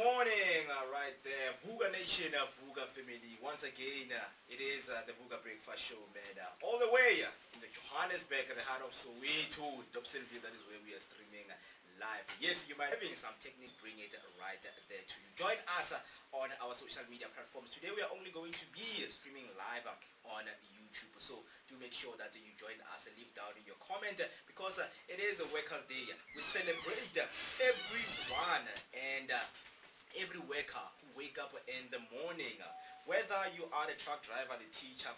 morning, right there, Vooka Nation, Vooka family. Once again, it is the Vooka Breakfast Show, man. All the way in the Johannesburg, at the heart of Soweto, Dobsonville, that is where we are streaming live. Yes, you might be having some technique, bring it right there to you. Join us on our social media platforms. Today we are only going to be streaming live on YouTube. So do make sure that you join us, leave down your comment because it is a Workers' Day. We celebrate everyone and every worker who wake up in the morning, whether you are the truck driver, the teacher.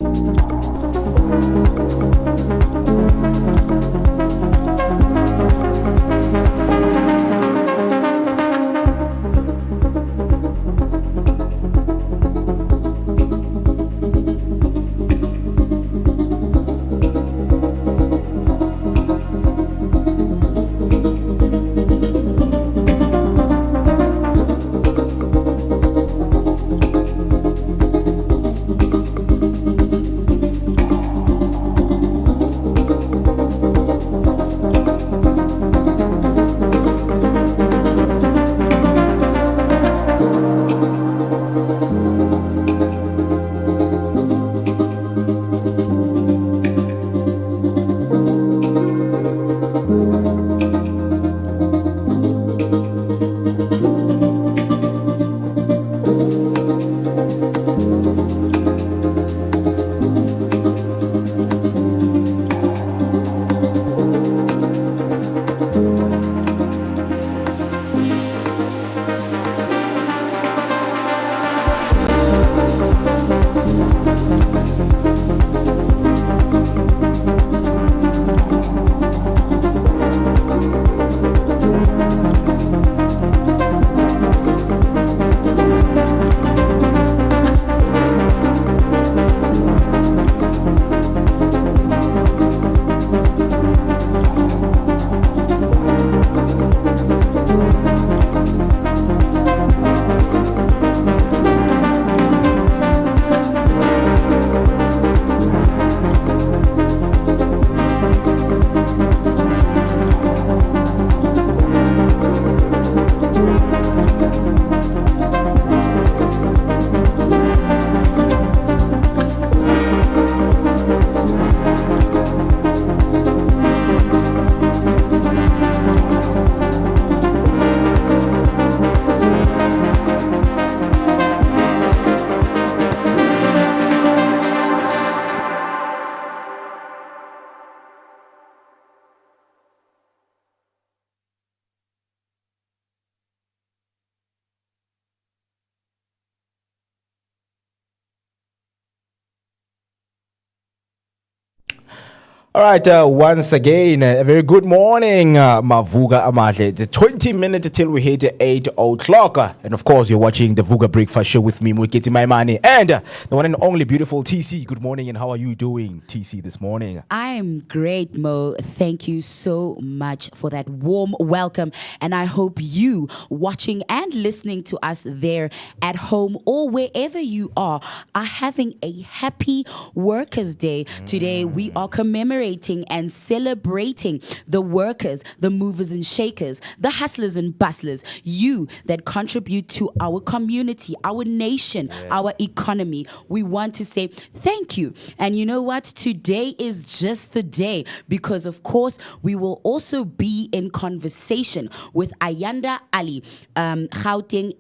All right, once again, a very good morning, Mavuga Amahle. The 20 minutes till we hit 8 o'clock. And of course, you're watching the Vooka Breakfast Show with me, Muketi Maimani, and the one and only beautiful TC. Good morning, and how are you doing, TC, this morning? I'm great, Mo. Thank you so much for that warm welcome. And I hope you watching and listening to us there at home or wherever you are having a happy Workers' Day. Today, we are commemorating and celebrating the workers, the movers and shakers, the hustlers and bustlers, you that contribute to our community, our nation, our economy. We want to say thank you. And you know what? Today is just the day because, of course, we will also be in conversation with Ayanda Ali, Gauteng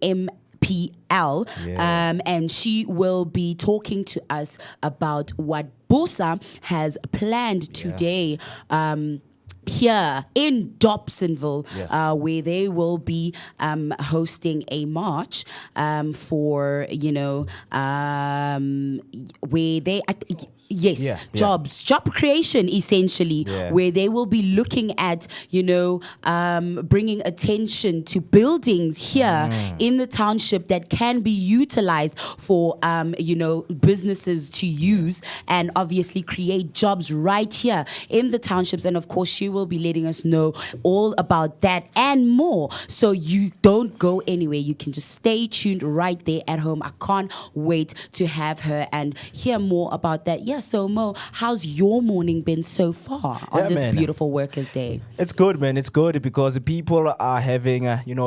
MPL, and she will be talking to us about what Bosa has planned today here in Dobsonville, where they will be hosting a march for, where they... job creation, essentially, where they will be looking at, bringing attention to buildings here in the township that can be utilized for, businesses to use and obviously create jobs right here in the townships. And of course, she will be letting us know all about that and more. So you don't go anywhere. You can just stay tuned right there at home. I can't wait to have her and hear more about that. Yeah, So Mo, how's your morning been so far on Yeah, this man. beautiful Workers' Day? It's good, man. It's good because people are having,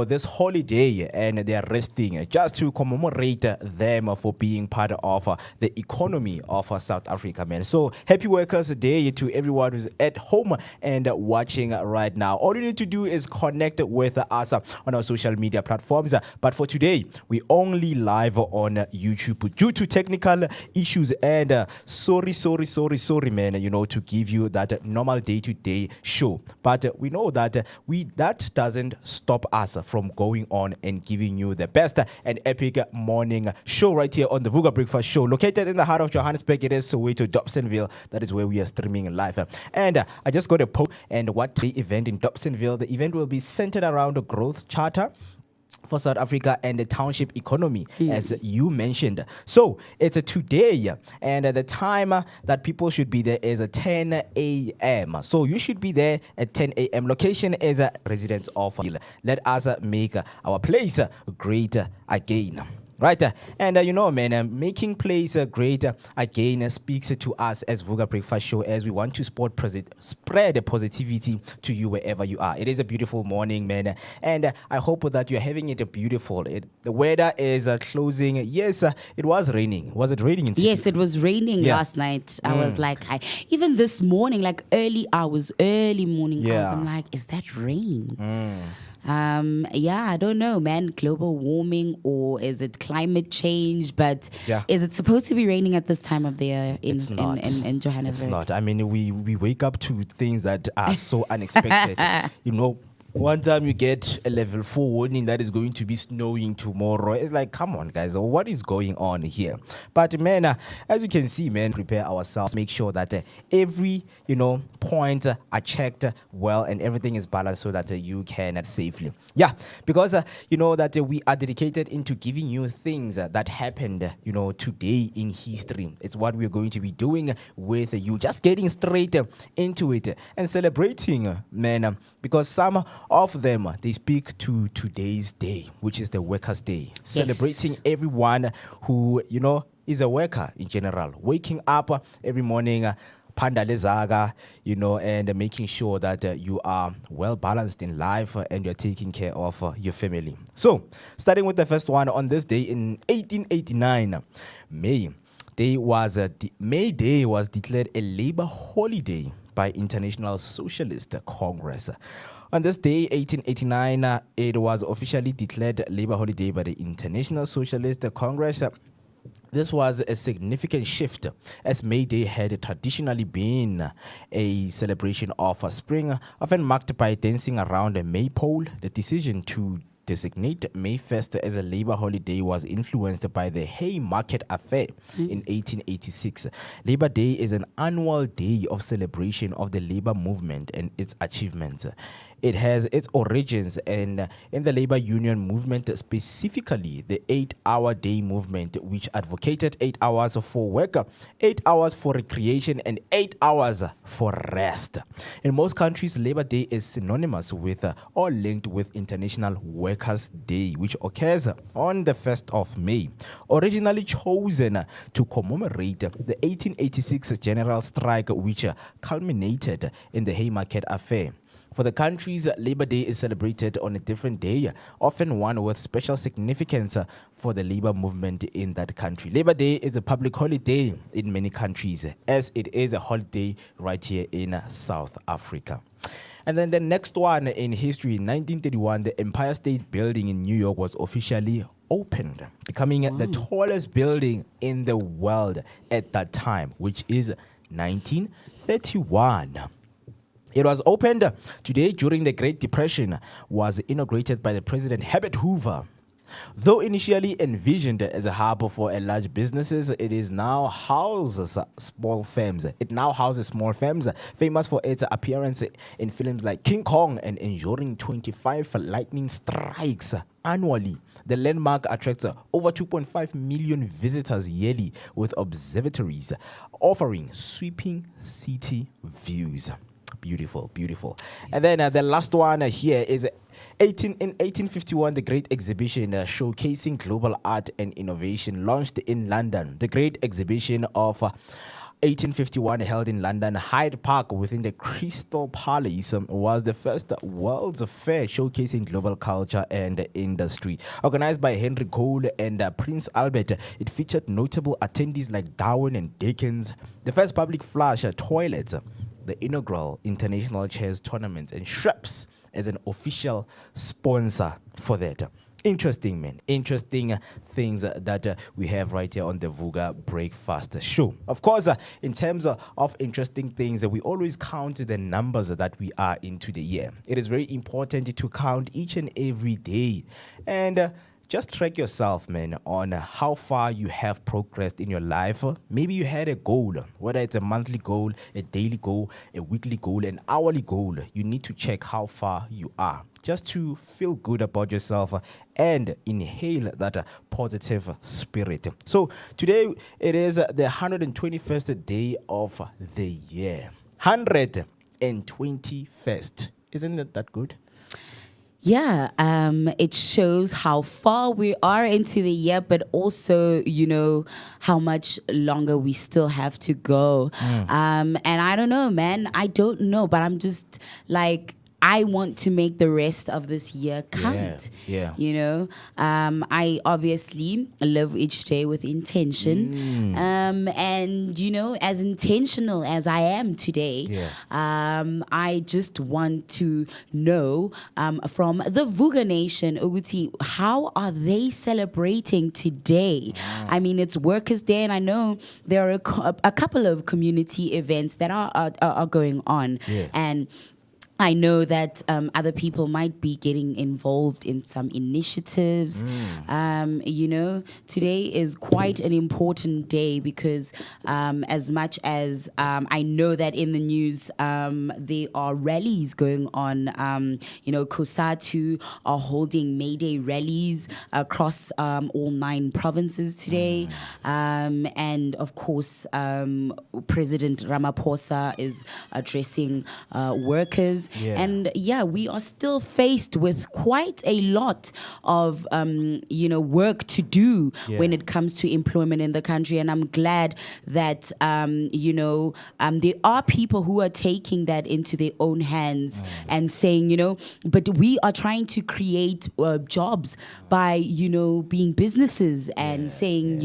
this holiday and they are resting just to commemorate them for being part of the economy of South Africa, man. So happy Workers' Day to everyone who's at home and watching right now. All you need to do is connect with us on our social media platforms. But for today, we only live on YouTube due to technical issues and sorry, man, to give you that normal day-to-day show. But we know that that doesn't stop us from going on and giving you the best and epic morning show right here on the Vooka Breakfast Show, located in the heart of Johannesburg. It is Soweto, Dobsonville. That is where we are streaming live. And I just got a post and what the event in Dobsonville. The event will be centered around a growth charter for South Africa and the township economy, as you mentioned. So it's a today, and the time that people should be there is 10 a.m. So you should be there at 10 a.m. Location is residents of Hill. Let us make our place great again. Right, and man, making place great again speaks to us as Vooka Breakfast Show, as we want to spread the positivity to you wherever you are. It is a beautiful morning, man, and I hope that you're having it beautiful. The weather is closing. Yes, it was raining. Was it raining? Yes, it was raining last night. I was like, even this morning, like early morning hours, I'm like, is that rain? I don't know, man. Global warming, or is it climate change? But is it supposed to be raining at this time of the year in Johannesburg? It's not. I mean, we wake up to things that are so unexpected. One time you get a level 4 warning that is going to be snowing tomorrow. It's like, come on, guys, what is going on here? But, man, as you can see, man, prepare ourselves, make sure that every, point are checked well and everything is balanced so that you can safely. Yeah, because, that we are dedicated into giving you things that happened, today in history. It's what we're going to be doing with you, just getting straight into it and celebrating, man, because some of them, they speak to today's day, which is the Workers' Day. Yes. Celebrating everyone who, is a worker in general. Waking up every morning, pandalezaga, and making sure that you are well balanced in life and you're taking care of your family. So, starting with the first one, on this day in 1889, May Day was declared a labor holiday by International Socialist Congress. On this day, 1889, it was officially declared labor holiday by the International Socialist Congress. This was a significant shift, as May Day had traditionally been a celebration of spring, often marked by dancing around a maypole. The decision to designate May 1st as a labor holiday was influenced by the Haymarket Affair in 1886. Labor Day is an annual day of celebration of the labor movement and its achievements. It has its origins in the labor union movement, specifically the 8-hour day movement, which advocated 8 hours for work, 8 hours for recreation, and 8 hours for rest. In most countries, Labor Day is synonymous with or linked with International Workers' Day, which occurs on the 1st of May. Originally chosen to commemorate the 1886 general strike, which culminated in the Haymarket Affair. For the countries, Labor Day is celebrated on a different day, often one with special significance for the labor movement in that country. Labor Day is a public holiday in many countries, as it is a holiday right here in South Africa. And then the next one in history, in 1931, the Empire State Building in New York was officially opened, becoming the tallest building in the world at that time, which is 1931. It was opened today during the Great Depression, was inaugurated by the President Herbert Hoover. Though initially envisioned as a hub for large businesses, it now houses small firms. Famous for its appearance in films like King Kong and enduring 25 lightning strikes annually. The landmark attracts over 2.5 million visitors yearly, with observatories offering sweeping city views. Beautiful, beautiful. And then the last one here is in 1851, the Great Exhibition showcasing global art and innovation launched in London. The Great Exhibition of 1851, held in London Hyde Park within the Crystal Palace, was the first World's Fair showcasing global culture and industry. Organized by Henry Cole and Prince Albert, it featured notable attendees like Darwin and Dickens, the first public flush toilets, the inaugural international chess tournament, and Schweppes as an official sponsor for that. Interesting, man. Interesting things that we have right here on the Vooka Breakfast Show. Of course, in terms of interesting things, we always count the numbers that we are into the year. It is very important to count each and every day. And just track yourself, man, on how far you have progressed in your life. Maybe you had a goal, whether it's a monthly goal, a daily goal, a weekly goal, an hourly goal. You need to check how far you are just to feel good about yourself and inhale that positive spirit. So today it is the 121st day of the year. 121st. Isn't it that good? Yeah, it shows how far we are into the year, but also, how much longer we still have to go. And I don't know, man. I don't know, but I'm just like, I want to make the rest of this year count. Yeah. I obviously live each day with intention. And, as intentional as I am today, I just want to know from the Vooka Nation, Uguti, how are they celebrating today? I mean, it's Workers' Day, and I know there are a couple of community events that are going on. Yeah. And I know that other people might be getting involved in some initiatives. Today is quite an important day because as much as I know that in the news there are rallies going on. COSATU are holding May Day rallies across all 9 provinces today. And of course, President Ramaphosa is addressing workers. Yeah. And we are still faced with quite a lot of, work to do when it comes to employment in the country. And I'm glad that, there are people who are taking that into their own hands and saying, but we are trying to create jobs by, being businesses and saying,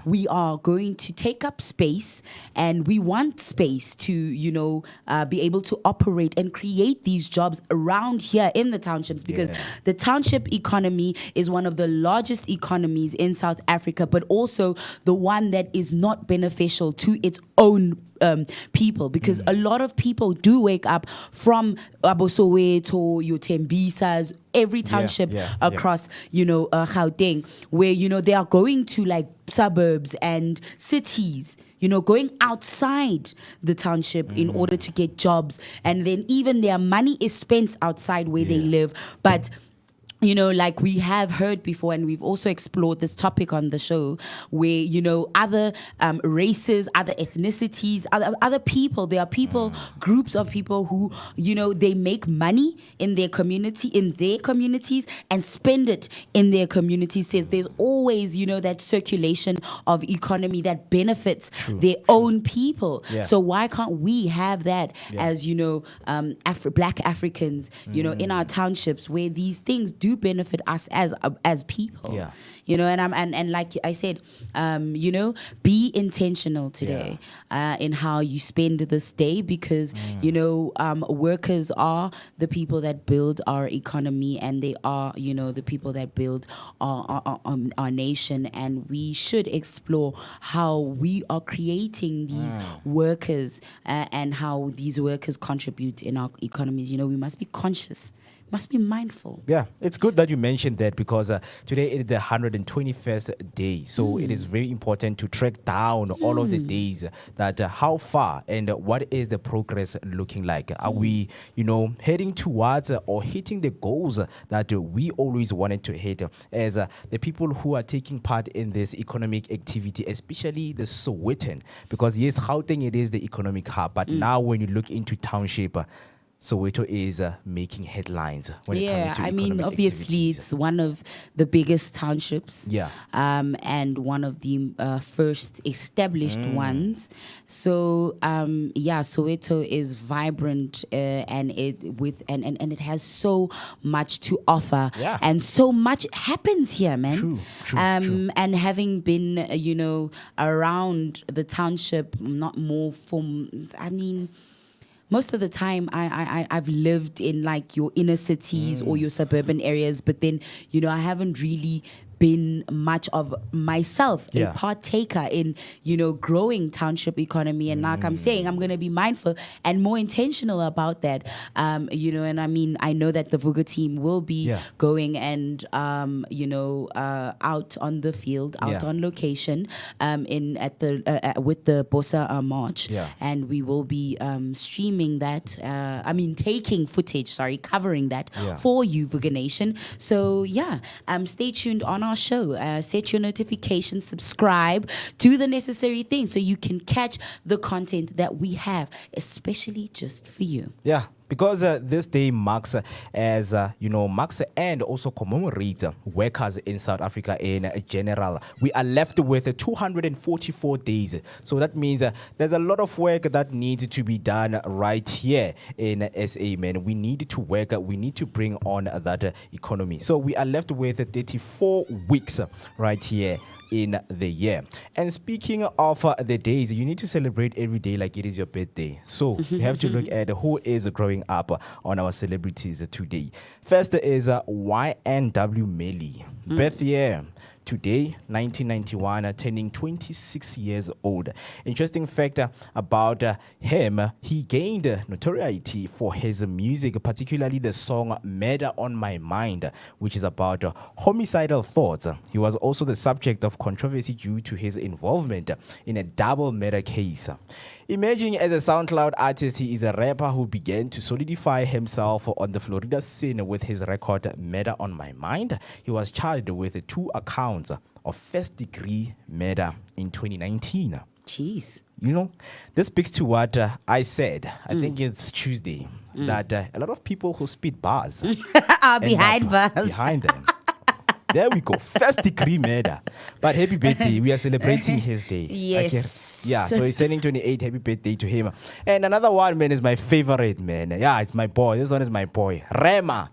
we are going to take up space and we want space to, be able to operate and create these jobs around here in the townships because the township economy is one of the largest economies in South Africa, but also the one that is not beneficial to its own people, because a lot of people do wake up from Abosoweto, your Tembisas, every township across, Gauteng, where, they are going to like suburbs and cities, going outside the township in order to get jobs. And then even their money is spent outside where they live. But like we have heard before, and we've also explored this topic on the show, where, other races, other ethnicities, other people, there are people, groups of people who, they make money in their communities and spend it in their communities. There's always, that circulation of economy that benefits their own people. Yeah. So why can't we have that as, Black Africans, in our townships where these things do benefit us as people, and like I said, be intentional today in how you spend this day, because workers are the people that build our economy, and they are the people that build our nation, and we should explore how we are creating these workers and how these workers contribute in our economies. We must be conscious, must be mindful. Yeah, it's good that you mentioned that, because today is the 121st day. So it is very important to track down all of the days that how far and what is the progress looking like. Are we, heading towards or hitting the goals that we always wanted to hit as the people who are taking part in this economic activity, especially the Sowetan? Because yes, Gauteng, it is the economic hub, but now when you look into township, Soweto is making headlines when it Yeah, comes to I mean, economic obviously, activities. it's one of the biggest townships. Yeah. And one of the first established ones. So, yeah, Soweto is vibrant and it has so much to offer. Yeah. And so much happens here, man. True. And having been, around the township, not more from, I mean, most of the time I've lived in like your inner cities or your suburban areas, but then I haven't really been much of myself Yeah. a partaker in growing township economy. And like I'm saying, I'm going to be mindful and more intentional about that. And I mean, I know that the Vooka team will be Yeah. going and out on the field, out Yeah. on location, in at the with the Bosa March. Yeah. And we will be streaming that. Taking footage, covering that Yeah. for you, Vooka Nation. So yeah, stay tuned on our show. Set your notifications, subscribe, do the necessary things so you can catch the content that we have, especially just for you. Yeah, because this day marks marks and also commemorates workers in South Africa in general. We are left with 244 days. So that means there's a lot of work that needs to be done right here in SA, man. We need to work. We need to bring on that economy. So we are left with 34 weeks right here in the year. And speaking of the days, you need to celebrate every day like it is your birthday. So you have to look at who is growing up on our celebrities today. First is YNW Melly. Birth year. Today, 1991, turning 26 years old. Interesting fact about him, he gained notoriety for his music, particularly the song Murder on My Mind, which is about homicidal thoughts. He was also the subject of controversy due to his involvement in a double murder case. Emerging as a SoundCloud artist, he is a rapper who began to solidify himself on the Florida scene with his record Murder on My Mind. He was charged with 2 accounts of first-degree murder in 2019. Jeez. This speaks to what I said. I think it's Tuesday, that a lot of people who spit bars Are end behind up bars. behind them. There we go. First degree murder. But happy birthday. We are celebrating his day. Yes. Yeah, so he's turning 28. Happy birthday to him. And another one, man, is my favorite, man. Yeah, it's my boy. This one is my boy. Rema.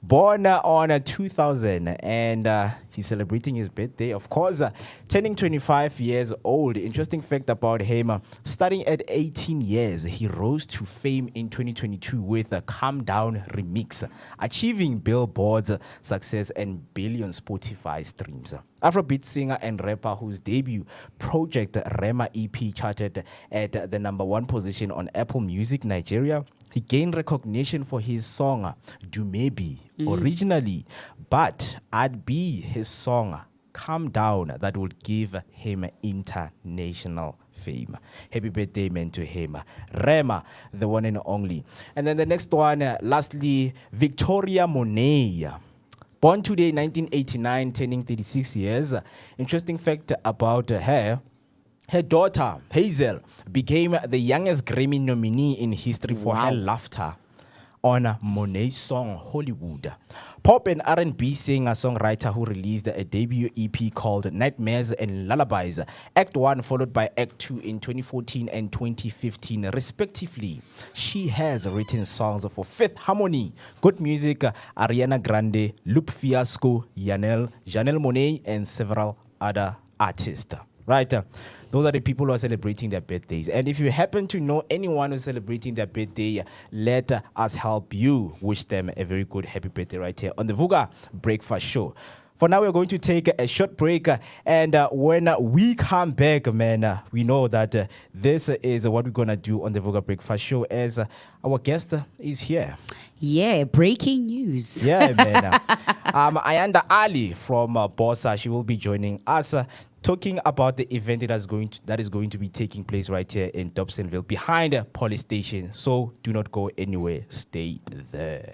Born on 2000, and he's celebrating his birthday, of course, turning 25 years old. Interesting fact about him, starting at 18 years, he rose to fame in 2022 with a Calm Down remix, achieving Billboard's success and billion Spotify streams. Afrobeat singer and rapper whose debut project Rema EP charted at the #1 position on Apple Music Nigeria. He gained recognition for his song Dumebi originally, but I'd be his song Calm Down that would give him international fame. Happy birthday, man, to him. Rema, the one and only. And then the next one, lastly, Victoria Monet. Born today, 1989, turning 36 years. Interesting fact about her. Her daughter, Hazel, became the youngest Grammy nominee in history for her laughter on Monet's song Hollywood. Pop and R&B singer-songwriter who released a debut EP called Nightmares and Lullabies, Act 1 followed by Act 2 in 2014 and 2015 respectively. She has written songs for Fifth Harmony, Good Music, Ariana Grande, Loop Fiasco, Janelle Monáe, and several other artists. Right? Those are the people who are celebrating their birthdays. And if you happen to know anyone who's celebrating their birthday, let us help you wish them a very good happy birthday right here on the Vooka Breakfast Show. For now, we're going to take a short break. And when we come back, man, we know that this is what we're going to do on the Vooka Breakfast Show as our guest is here. Yeah, breaking news. Yeah, man. Ayanda Ali from Bosa, she will be joining us. Talking about the event that is going to be taking place right here in Dobsonville behind the police station. So do not go anywhere. Stay there.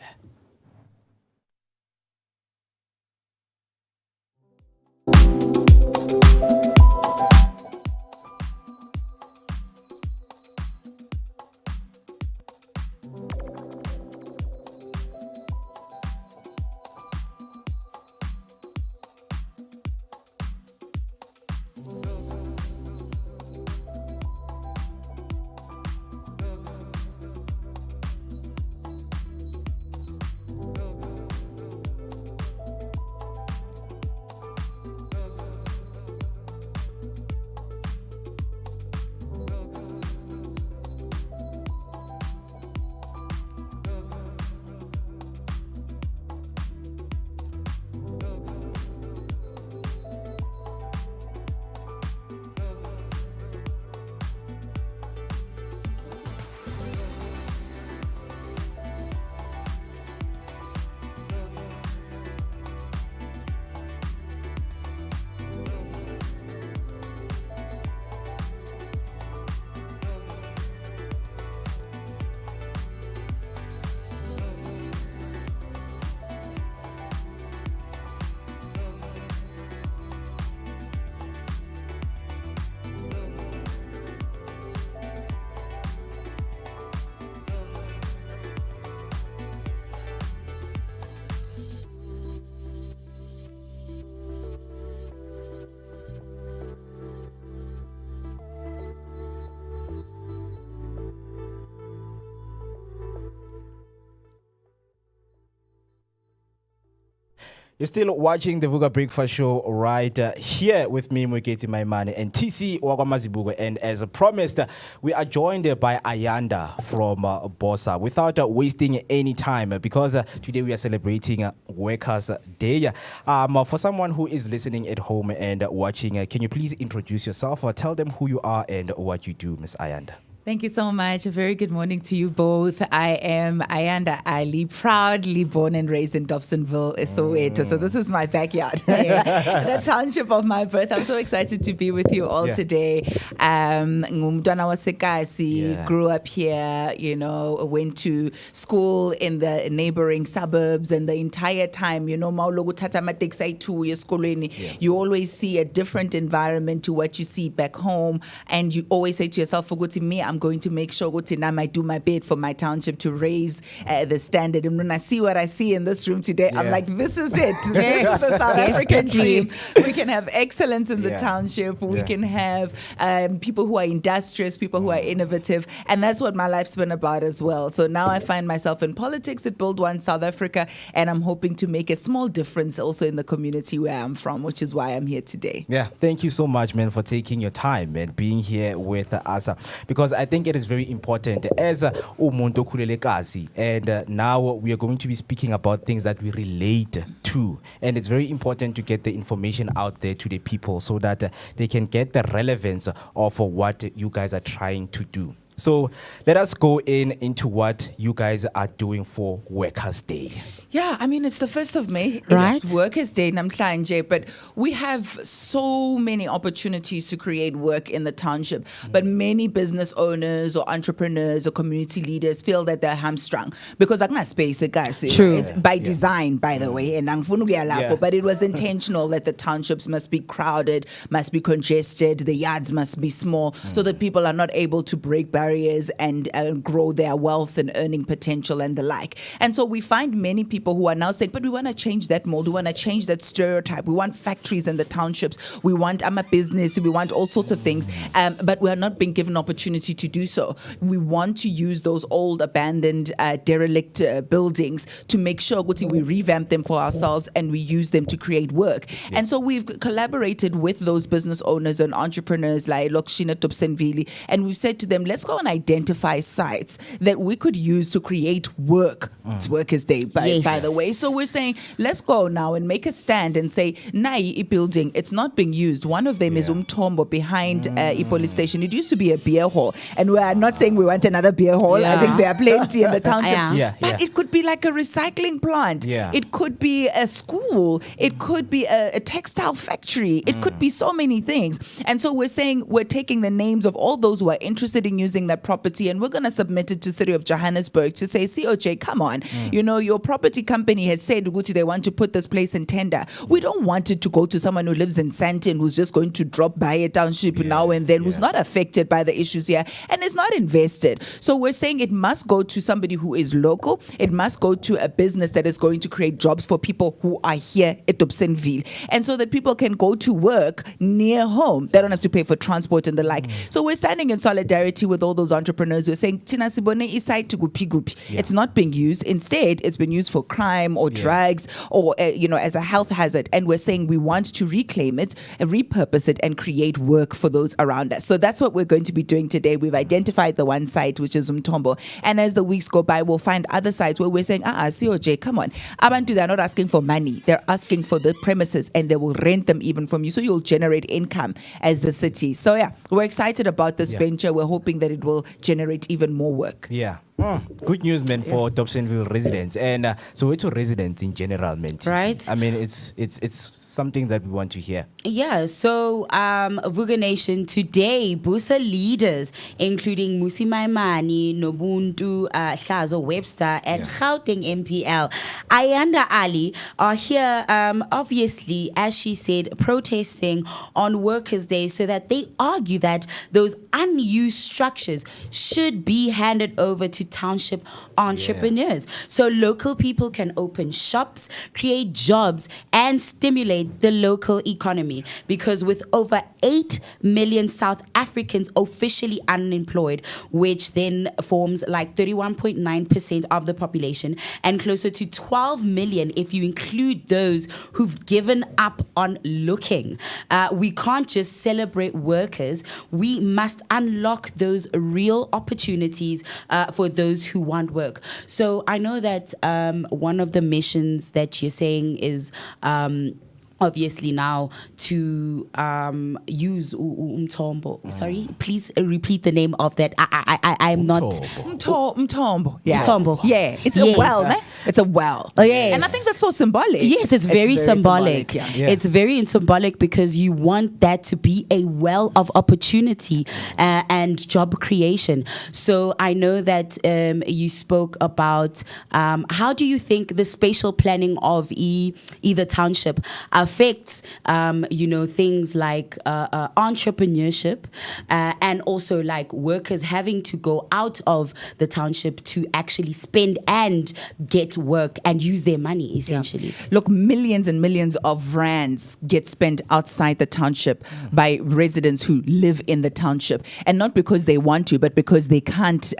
You're still watching the Vooka Breakfast Show right here with me, Mweketi Maimane, and TC Wagwamazibugo. And as promised, we are joined by Ayanda from Bossa. Without wasting any time, because today we are celebrating Workers' Day. For someone who is listening at home and watching, can you please introduce yourself or tell them who you are and what you do, Miss Ayanda? Thank you so much. A very good morning to you both. I am Ayanda Ali, proudly born and raised in Dobsonville, Soweto. So this is my backyard, the township of my birth. I'm so excited to be with you all today. Ngumntwana waseKasi, grew up here, went to school in the neighboring suburbs, and the entire time, you always see a different environment to what you see back home, and you always say to yourself, me, I'm going to make sure I do my bit for my township to raise the standard. And when I see what I see in this room today, I'm like, this is it. This is the South African dream. We can have excellence in the township. We can have people who are industrious, people who are innovative. And that's what my life's been about as well. So now I find myself in politics at Build One South Africa, and I'm hoping to make a small difference also in the community where I'm from, which is why I'm here today. Yeah, thank you so much, man, for taking your time and being here with us. Because I think it is very important as umuntu okhulelekazi, and now we are going to be speaking about things that we relate to, and it's very important to get the information out there to the people so that they can get the relevance of what you guys are trying to do. So let us go into what you guys are doing for Workers' Day. Yeah, I mean, it's the 1st of May. Right. It's Workers' Day, Namhlanje, but we have so many opportunities to create work in the township. But many business owners or entrepreneurs or community leaders feel that they're hamstrung because I'm not space, guys. True. It's by design, by the way, and but it was intentional that the townships must be crowded, must be congested, the yards must be small, so that people are not able to break barriers and grow their wealth and earning potential and the like. And so we find many people who are now saying, but we want to change that mold. We want to change that stereotype. We want factories in the townships. We want a business. We want all sorts of things. But we are not being given opportunity to do so. We want to use those old, abandoned, derelict buildings to make sure we revamp them for ourselves and we use them to create work. And so we've collaborated with those business owners and entrepreneurs like Lokshina Topsenvili, and we've said to them, let's go and identify sites that we could use to create work. It's Workers' Day, by the way. So we're saying, let's go now and make a stand and say, Nai building, it's not being used. One of them is Umtombo behind police station. It used to be a beer hall. And we are not saying we want another beer hall. I think there are plenty in the township. But it could be like a recycling plant. It could be a school. It could be a textile factory. It could be so many things. And so we're saying we're taking the names of all those who are interested in using that property, and we're going to submit it to City of Johannesburg to say, COJ, come on. Your property company has said they want to put this place in tender. We don't want it to go to someone who lives in Sandton who's just going to drop by a township now and then, who's not affected by the issues here and is not invested. So we're saying it must go to somebody who is local. It must go to a business that is going to create jobs for people who are here at Dobsonville, and so that people can go to work near home. They don't have to pay for transport and the like. So we're standing in solidarity with all those entrepreneurs who are saying, Tina Sibone isai to gupi. It's not being used. Instead, it's been used for crime or drugs or, as a health hazard. And we're saying we want to reclaim it and repurpose it and create work for those around us. So that's what we're going to be doing today. We've identified the one site, which is Umtombo. And as the weeks go by, we'll find other sites where we're saying, COJ, come on. Abantu, they're not asking for money. They're asking for the premises, and they will rent them even from you. So you'll generate income as the city. So we're excited about this venture. We're hoping that it will generate even more work. Good news, man, for Dobsonville residents and Soweto residents in general, man. Right. I mean, it's something that we want to hear. Yeah, so Vooka Nation, today, Busa leaders, including Musi Maimane, Nobuntu, Hlazo Webster, and Gauteng MPL, Ayanda Ali, are here, obviously, as she said, protesting on Workers' Day so that they argue that those unused structures should be handed over to township entrepreneurs. So local people can open shops, create jobs, and stimulate the local economy. Because with over 8 million South Africans officially unemployed, which then forms like 31.9% of the population, and closer to 12 million if you include those who've given up on looking. We can't just celebrate workers. We must unlock those real opportunities for those who want work. So I know that one of the missions that you're saying is obviously now to use umthombo. Sorry, please repeat the name of that. I'm not Mthombo. Yeah. Mthombo. Yeah, it's Yes. a well, ne? It's a well. Oh, yes. And I think that's so symbolic. Yes, it's very symbolic. Yeah. Yeah. It's very symbolic because you want that to be a well of opportunity and job creation. So I know that you spoke about how do you think the spatial planning of either township affects, things like entrepreneurship and also like workers having to go out of the township to actually spend and get work and use their money essentially. Look, millions and millions of rands get spent outside the township by residents who live in the township. And not because they want to, but because they can't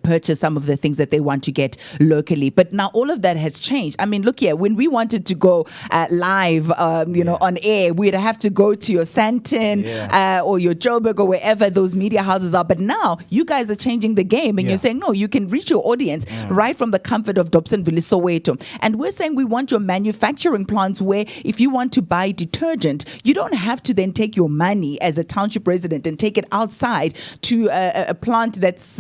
purchase some of the things that they want to get locally. But now all of that has changed. I mean, look here, when we wanted to go live, on air, we'd have to go to your Santon or your Joburg or wherever those media houses are. But now you guys are changing the game and you're saying, no, you can reach your audience right from the comfort of Dobsonville, Soweto. And we're saying we want your manufacturing plants where if you want to buy detergent, you don't have to then take your money as a township resident and take it outside to a plant that's,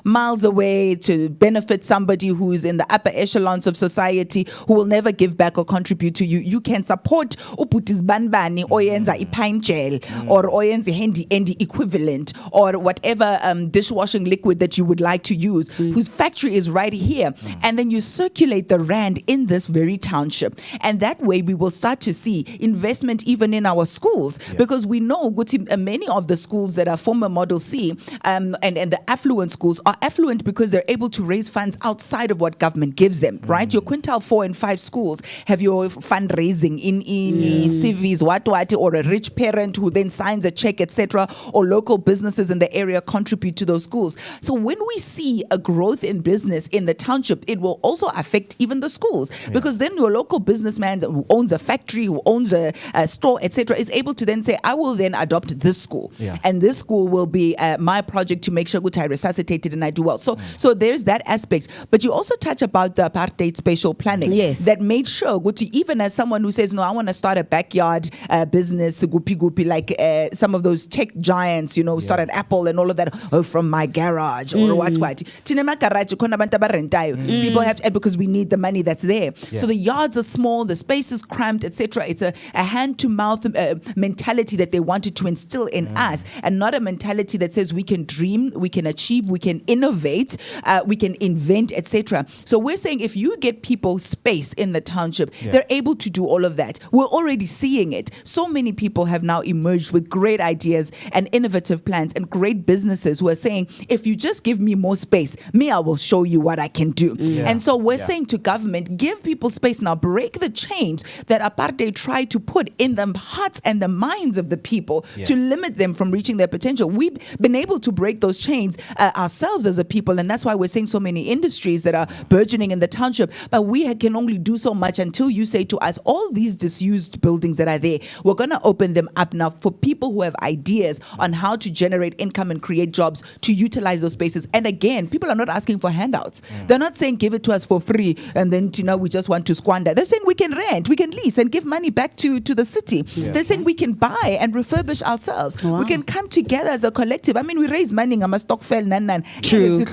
miles away to benefit somebody who's in the upper echelons of society who will never give back or contribute to you. You can support uputis banbani oyenza ipine gel or oyenza handy equivalent or whatever dishwashing liquid that you would like to use, whose factory is right here. And then you circulate the rand in this very township. And that way we will start to see investment even in our schools because we know many of the schools that are former Model C and the affluent schools are affluent because they're able to raise funds outside of what government gives them, right? Your quintile 4 and 5 schools have your fundraising in CVs, what, or a rich parent who then signs a check, etc., or local businesses in the area contribute to those schools. So when we see a growth in business in the township, it will also affect even the schools because then your local businessman who owns a factory, who owns a store, etc., is able to then say, I will then adopt this school. And this school will be my project to make sure that I resuscitate it and I do well. So there's that aspect. But you also touch about the apartheid spatial planning that made sure, even as someone who says, no, I want to start a backyard business, gupi, like some of those tech giants, started Apple and all of that, from my garage or what. Tinema garage, people have to, because we need the money that's there. So the yards are small, the space is cramped, etc. It's a hand-to-mouth mentality that they wanted to instill in us, and not a mentality that says we can dream, we can achieve, we can innovate, we can invent, etc. So we're saying if you get people space in the township, they're able to do all of that. We're already seeing it. So many people have now emerged with great ideas and innovative plans and great businesses who are saying, if you just give me more space, I will show you what I can do. And so we're saying to government, give people space now, break the chains that apartheid tried to put in the hearts and the minds of the people to limit them from reaching their potential. We've been able to break those chains ourselves as a people, and that's why we're seeing so many industries that are burgeoning in the township. But we can only do so much until you say to us, all these disused buildings that are there, we're going to open them up now for people who have ideas on how to generate income and create jobs to utilize those spaces. And again, people are not asking for handouts. They're not saying give it to us for free and then we just want to squander. They're saying we can rent, we can lease and give money back to the city. They're saying we can buy and refurbish ourselves. Wow. We can come together as a collective. I mean, we raise money ngama stokvel nan. True.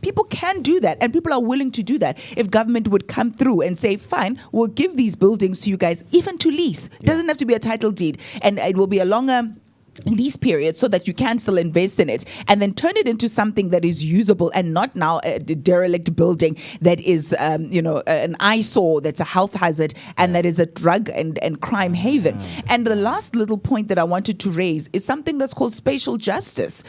People can do that, and people are willing to do that. If government would come through and say, fine, we'll give these buildings to you guys, even to lease. It doesn't have to be a title deed, and it will be a longer lease period so that you can still invest in it and then turn it into something that is usable and not now a derelict building that is an eyesore, that's a health hazard, and that is a drug and crime haven. And the last little point that I wanted to raise is something that's called spatial justice,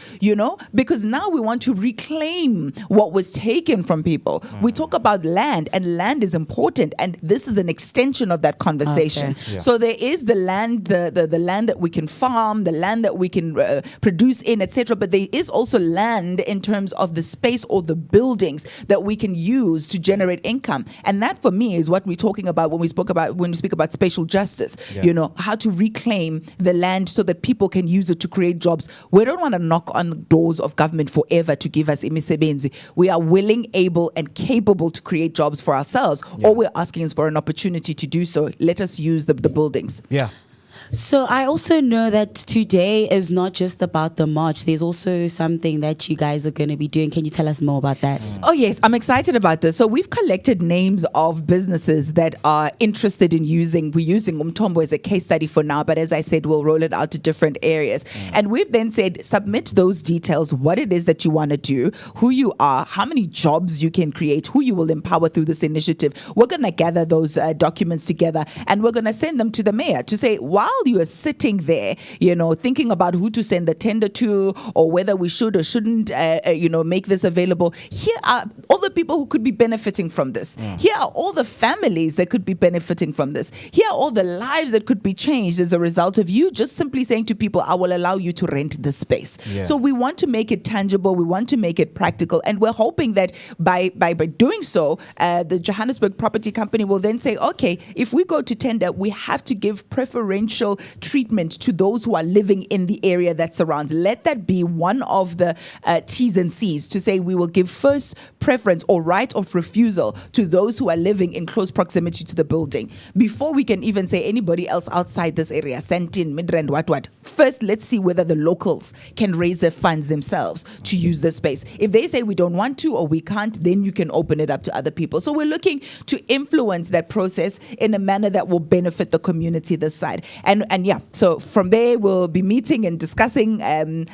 because now we want to reclaim what was taken from people. We talk about land, and land is important, and this is an extension of that conversation. Okay. Yeah. So there is the land, the land that we can farm, the land that we can produce in, etc. But there is also land in terms of the space or the buildings that we can use to generate income. And that, for me, is what we're talking about when we speak about spatial justice. Yeah. How to reclaim the land so that people can use it to create jobs. We don't want to knock on the doors of government forever to give us imisebenzi. We are willing, able, and capable to create jobs for ourselves. All we're asking is for an opportunity to do so. Let us use the buildings. Yeah. So I also know that today is not just about the march. There's also something that you guys are going to be doing. Can you tell us more about that? Oh, yes. I'm excited about this. So we've collected names of businesses that are interested in we're using Umthombo as a case study for now. But as I said, we'll roll it out to different areas. And we've then said, submit those details, what it is that you want to do, who you are, how many jobs you can create, who you will empower through this initiative. We're going to gather those documents together, and we're going to send them to the mayor to say, while you are sitting there, thinking about who to send the tender to or whether we should or shouldn't, make this available, here are all the people who could be benefiting from this. Here are all the families that could be benefiting from this. Here are all the lives that could be changed as a result of you just simply saying to people, I will allow you to rent this space. Yeah. So we want to make it tangible. We want to make it practical. And we're hoping that by doing so, the Johannesburg Property Company will then say, okay, if we go to tender, we have to give preferential treatment to those who are living in the area that surrounds. Let that be one of the T's and C's, to say we will give first preference or right of refusal to those who are living in close proximity to the building before we can even say anybody else outside this area, Sentin, Midrand, what. First, let's see whether the locals can raise their funds themselves to use the space. If they say we don't want to or we can't, then you can open it up to other people. So we're looking to influence that process in a manner that will benefit the community this side. And yeah, so from there we'll be meeting and discussing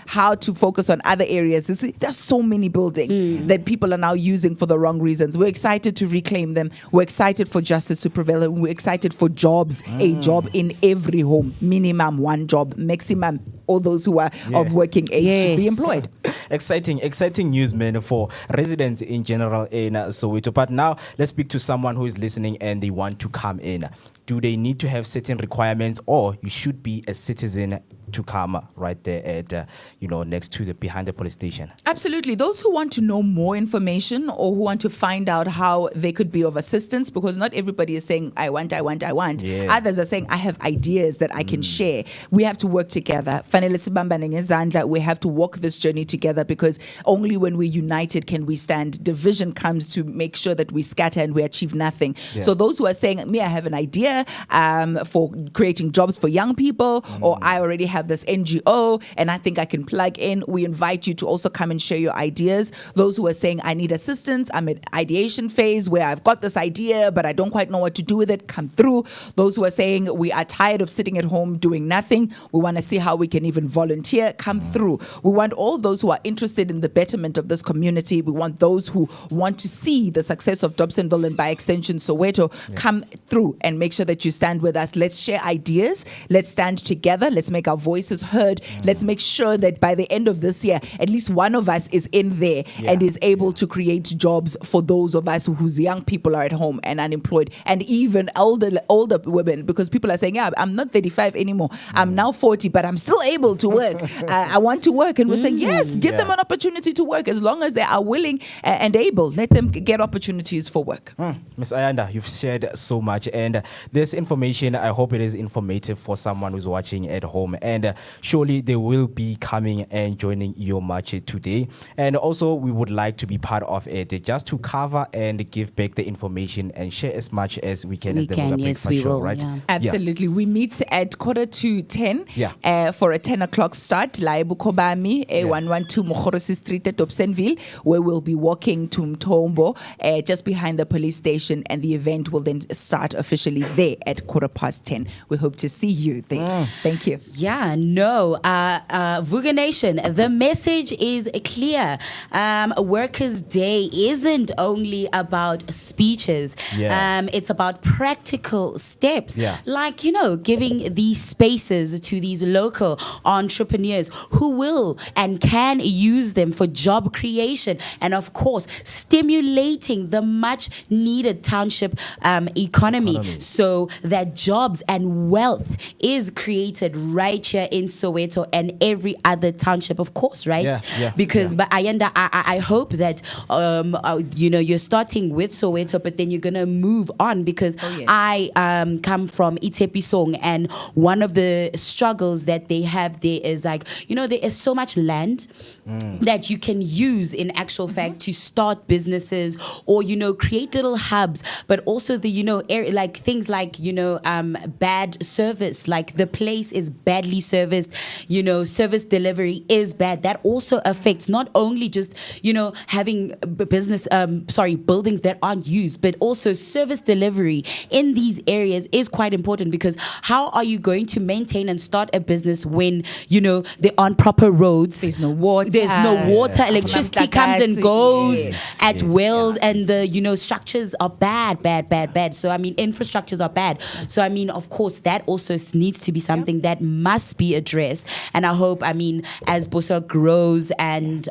how to focus on other areas. There's so many buildings that people are now using for the wrong reasons. We're excited to reclaim them. We're excited for justice to prevail. And we're excited for jobs, a job in every home, minimum one job, maximum all those who are of working age should be employed. Exciting news, man, for residents in general in Soweto. But now let's speak to someone who is listening and they want to come in. Do they need to have certain requirements, or you should be a citizen to come right there at, next to behind the police station? Absolutely. Those who want to know more information or who want to find out how they could be of assistance, because not everybody is saying, I want. Yeah. Others are saying, I have ideas that I can share. We have to work together. We have to walk this journey together, because only when we're united can we stand. Division comes to make sure that we scatter and we achieve nothing. Yeah. So those who are saying, I have an idea for creating jobs for young people, or I already have this NGO and I think I can plug in, we invite you to also come and share your ideas. Those who are saying, I need assistance, I'm at ideation phase where I've got this idea but I don't quite know what to do with it, come through. Those who are saying, we are tired of sitting at home doing nothing, we want to see how we can even volunteer, come through. We want all those who are interested in the betterment of this community. We want those who want to see the success of Dobsonville and by extension Soweto come through and make sure that you stand with us. Let's share ideas. Let's stand together. Let's make our voices heard. Let's make sure that by the end of this year, at least one of us is in there and is able to create jobs for those of us whose young people are at home and unemployed, and even older women, because people are saying, I'm not 35 anymore. I'm now 40, but I'm still able to work. I want to work. And we're saying, yes, give them an opportunity to work as long as they are willing and able. Let them get opportunities for work. Ms. Ayanda, you've shared so much, and this information, I hope it is informative for someone who's watching at home, and surely they will be coming and joining your march today. And also we would like to be part of it, just to cover and give back the information and share as much as we can. Yes, we will. Right? Yeah. Absolutely. We meet at 9:45 for a 10 o'clock start. La Ebukobami, 112 Mohorosi Street at Dobsonville, where we'll be walking to Mtombo, just behind the police station, and the event will then start officially there. there at 10:15. We hope to see you there. Thank you. Yeah, no. Vooka Nation, the message is clear. Workers' Day isn't only about speeches. Yeah. It's about practical steps. Yeah. Like, giving these spaces to these local entrepreneurs who will and can use them for job creation. And of course, stimulating the much needed township economy so that jobs and wealth is created right here in Soweto and every other township, of course, right? Yeah. Because but I hope that you're starting with Soweto, but then you're gonna move on because I come from Itepisong, and one of the struggles that they have there is like, there is so much land that you can use in actual fact to start businesses or create little hubs, but also the like things like bad service, like the place is badly serviced, service delivery is bad. That also affects not only just having buildings that aren't used, but also service delivery in these areas is quite important, because how are you going to maintain and start a business when there aren't proper roads, There's no water. electricity comes and goes at will, and the structures are bad. So I mean, infrastructures are bad. So I mean, of course, that also needs to be something that must be addressed. And I hope, as Bosa grows and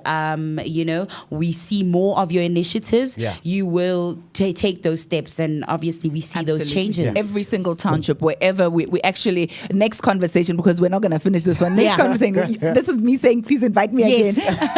we see more of your initiatives, you will take those steps, and obviously we see those changes. Every single township, wherever we actually, next conversation, because we're not going to finish this one. Next conversation, this is me saying, please invite me again.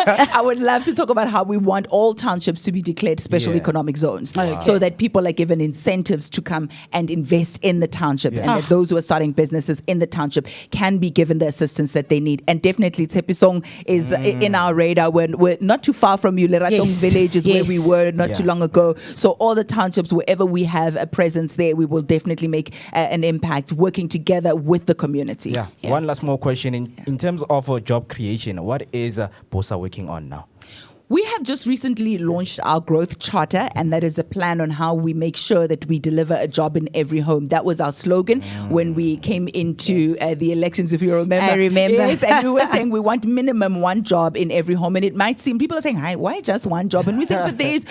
I would love to talk about how we want all townships to be declared special economic zones, so that people are given incentives to come and invest in the township, and that those who are starting businesses in the township can be given the assistance that they need. And definitely Tepisong is in our radar. We're not too far from you. Leratong village is where we were not too long ago. So all the townships, wherever we have a presence there, we will definitely make an impact working together with the community. Yeah. One last more question. In terms of job creation, what is Bosa working on now? We have just recently launched our growth charter, and that is a plan on how we make sure that we deliver a job in every home. That was our slogan when we came into the elections, if you remember. I remember. Yes, and we were saying we want minimum one job in every home. And it might seem, people are saying, hi, why just one job? And we say, but there's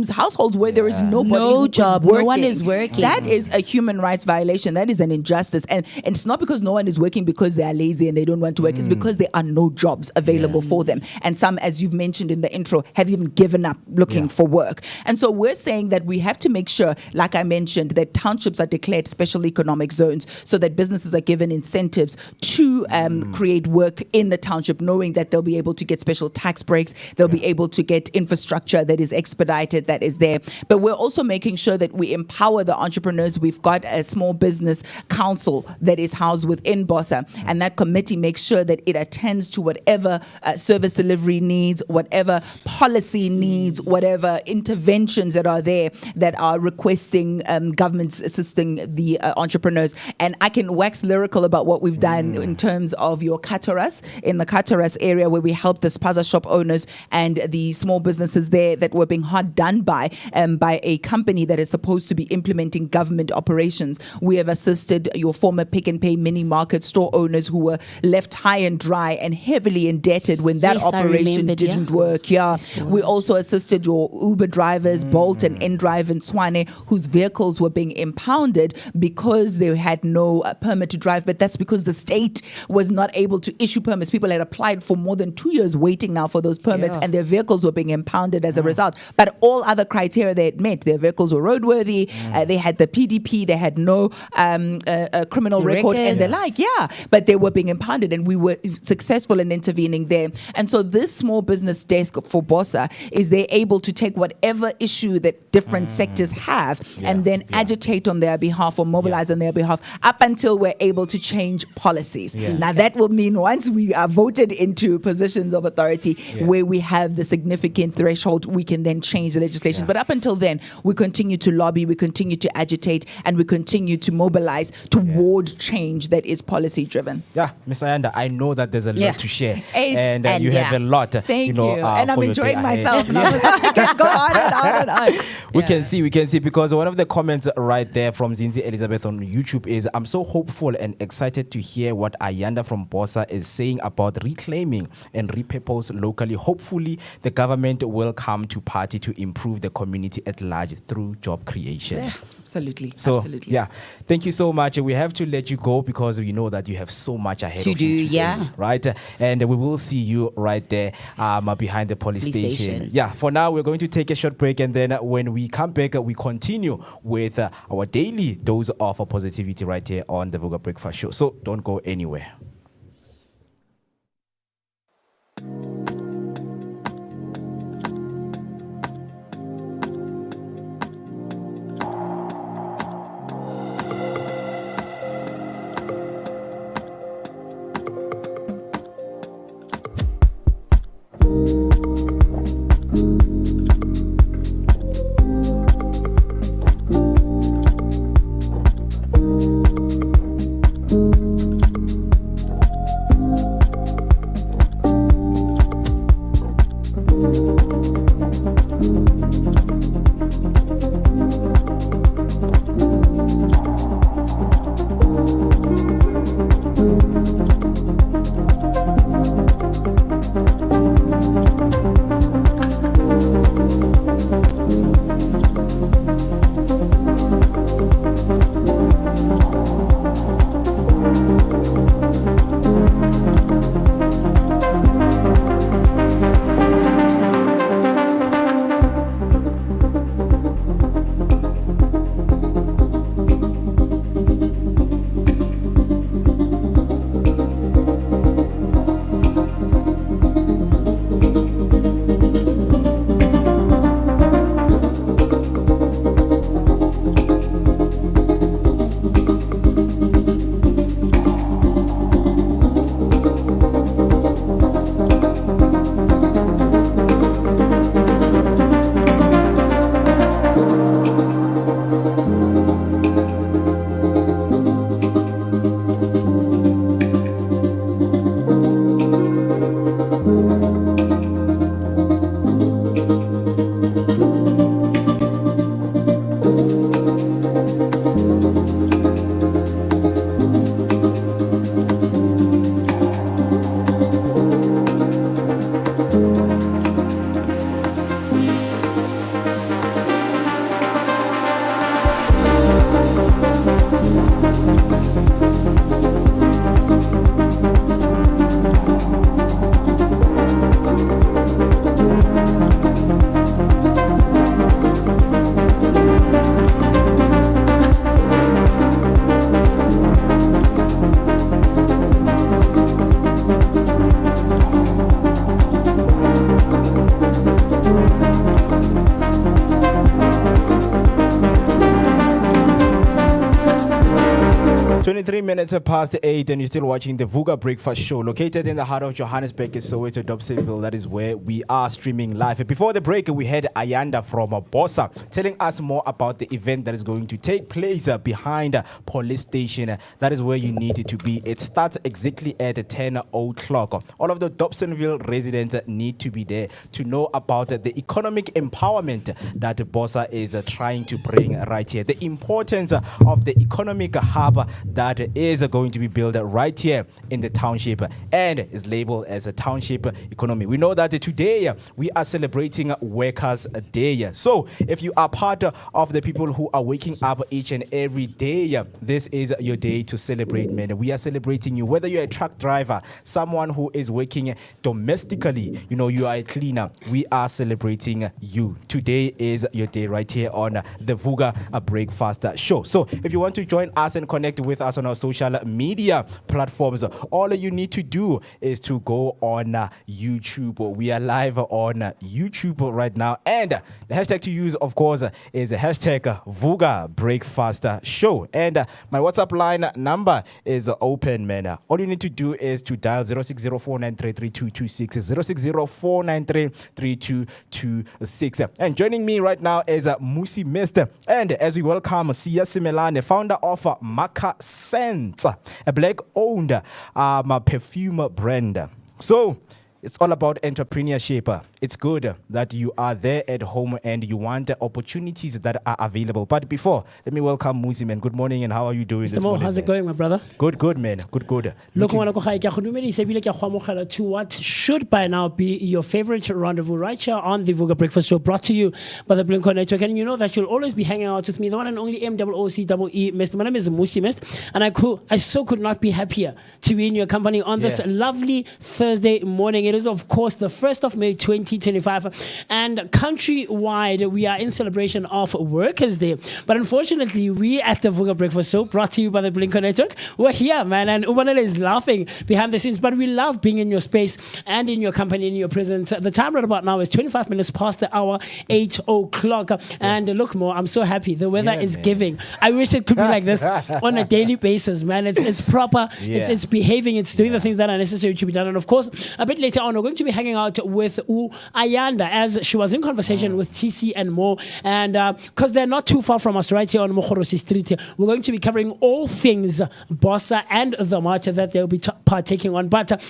households where there is nobody no job, working. no one is working. That is a human rights violation. That is an injustice. And it's not because no one is working because they are lazy and they don't want to work. It's because there are no jobs available for them. And some, as you've mentioned in the intro, have even given up looking for work. And so we're saying that we have to make sure, like I mentioned, that townships are declared special economic zones so that businesses are given incentives to create work in the township, knowing that they'll be able to get special tax breaks, they'll be able to get infrastructure that is expedited, that is there. But we're also making sure that we empower the entrepreneurs. We've got a small business council that is housed within Bosa, and that committee makes sure that it attends to whatever service delivery needs, whatever policy needs, whatever interventions that are there that are requesting governments assisting the entrepreneurs. And I can wax lyrical about what we've done in terms of your Kataras, in the Kataras area, where we help the spaza shop owners and the small businesses there that were being hard done by a company that is supposed to be implementing government operations. We have assisted your former Pick and Pay mini market store owners who were left high and dry and heavily indebted when that operation didn't work. We also assisted your Uber drivers, Bolt and N-Drive in Swane, whose vehicles were being impounded because they had no permit to drive. But that's because the state was not able to issue permits. People had applied for more than 2 years waiting now for those permits, and their vehicles were being impounded as a result. But all other criteria they had met. Their vehicles were roadworthy, they had the PDP, they had no criminal record and the like. But they were being impounded, and we were successful in intervening there. And so this small business desk for Bosa is they're able to take whatever issue that different sectors have and then agitate on their behalf or mobilize on their behalf up until we're able to change policies. Now that will mean once we are voted into positions of authority where we have the significant threshold, we can then change the legislation. But up until then, we continue to lobby, we continue to agitate, and we continue to mobilize toward change that is policy driven. Yeah, Ms. Ayanda, I know that there's a lot to share, and you yeah. have a lot. Thank you. And I'm for your enjoying day myself. ahead. Now, so I can go on and on. not on. We can see because one of the comments right there from Zinzi Elizabeth on YouTube is, I'm so hopeful and excited to hear what Ayanda from Bosa is saying about reclaiming and repurpose locally. Hopefully the government will come to party to improve the community at large through job creation. Yeah, absolutely. So, absolutely. yeah, thank you so much. We have to let you go because we know that you have so much ahead To of do, you today, yeah. right? And we will see you right there behind the police station. Yeah, for now, we're going to take a short break, and then when we come back, we continue with our daily dose of positivity right here on the Vooka Breakfast Show. So don't go anywhere. Minutes past 8, and you're still watching the Vooka Breakfast Show, located in the heart of Johannesburg, Soweto, Dobsonville. That is where we are streaming live. Before the break, we had Ayanda from Bosa telling us more about the event that is going to take place behind police station. That is where you need to be. It starts exactly at 10 o'clock. All of the Dobsonville residents need to be there to know about the economic empowerment that Bosa is trying to bring right here. The importance of the economic hub that is going to be built right here in the township and is labeled as a township economy. We know that today we are celebrating Workers' Day. So if you are part of the people who are waking up each and every day, this is your day to celebrate, man. We are celebrating you. Whether you're a truck driver, someone who is working domestically, you are a cleaner, we are celebrating you. Today is your day right here on the Vooka Breakfast Show. So if you want to join us and connect with us on our social media platforms, all you need to do is to go on YouTube. We are live on YouTube right now, and the hashtag to use, of course, is the hashtag Vooka Breakfast Show. And my WhatsApp line number is open, man. All you need to do is to dial 0604933226, 0604933226. And joining me right now is Musi Mister, and as we welcome Sia Simelane, founder of Maka Scents, a black-owned perfume brand. So it's all about entrepreneurship. It's good that you are there at home and you want the opportunities that are available. But before, let me welcome Musi, man. Good morning, and how are you doing this Mo, morning? how's it going, my brother? Good, man. Good. Look, to what should by now be your favorite rendezvous right here on the Vooka Breakfast Show, brought to you by the Blink Network. And you know that you'll always be hanging out with me, the one and only MOOCEE, Mr. My name is Musi, Mist, and I so could not be happier to be in your company on this lovely Thursday morning. It is, of course, the 1st of May 2025, and countrywide we are in celebration of Workers' Day. But unfortunately, we at the Vooka Breakfast Show, brought to you by the Blink Network, we're here, man, and Ubanele is laughing behind the scenes, but we love being in your space and in your company, in your presence. The time right about now is 25 minutes past the hour, 8 o'clock. And look, Mo, I'm so happy. The weather is giving. I wish it could be like this on a daily basis, man. It's proper. It's behaving. It's doing the things that are necessary to be done. And of course, a bit later on, we're going to be hanging out with Ayanda, as she was in conversation with TC and Mo. And because they're not too far from us, right here on Mokhorosi Street, we're going to be covering all things Bossa and the march that they'll be partaking on. But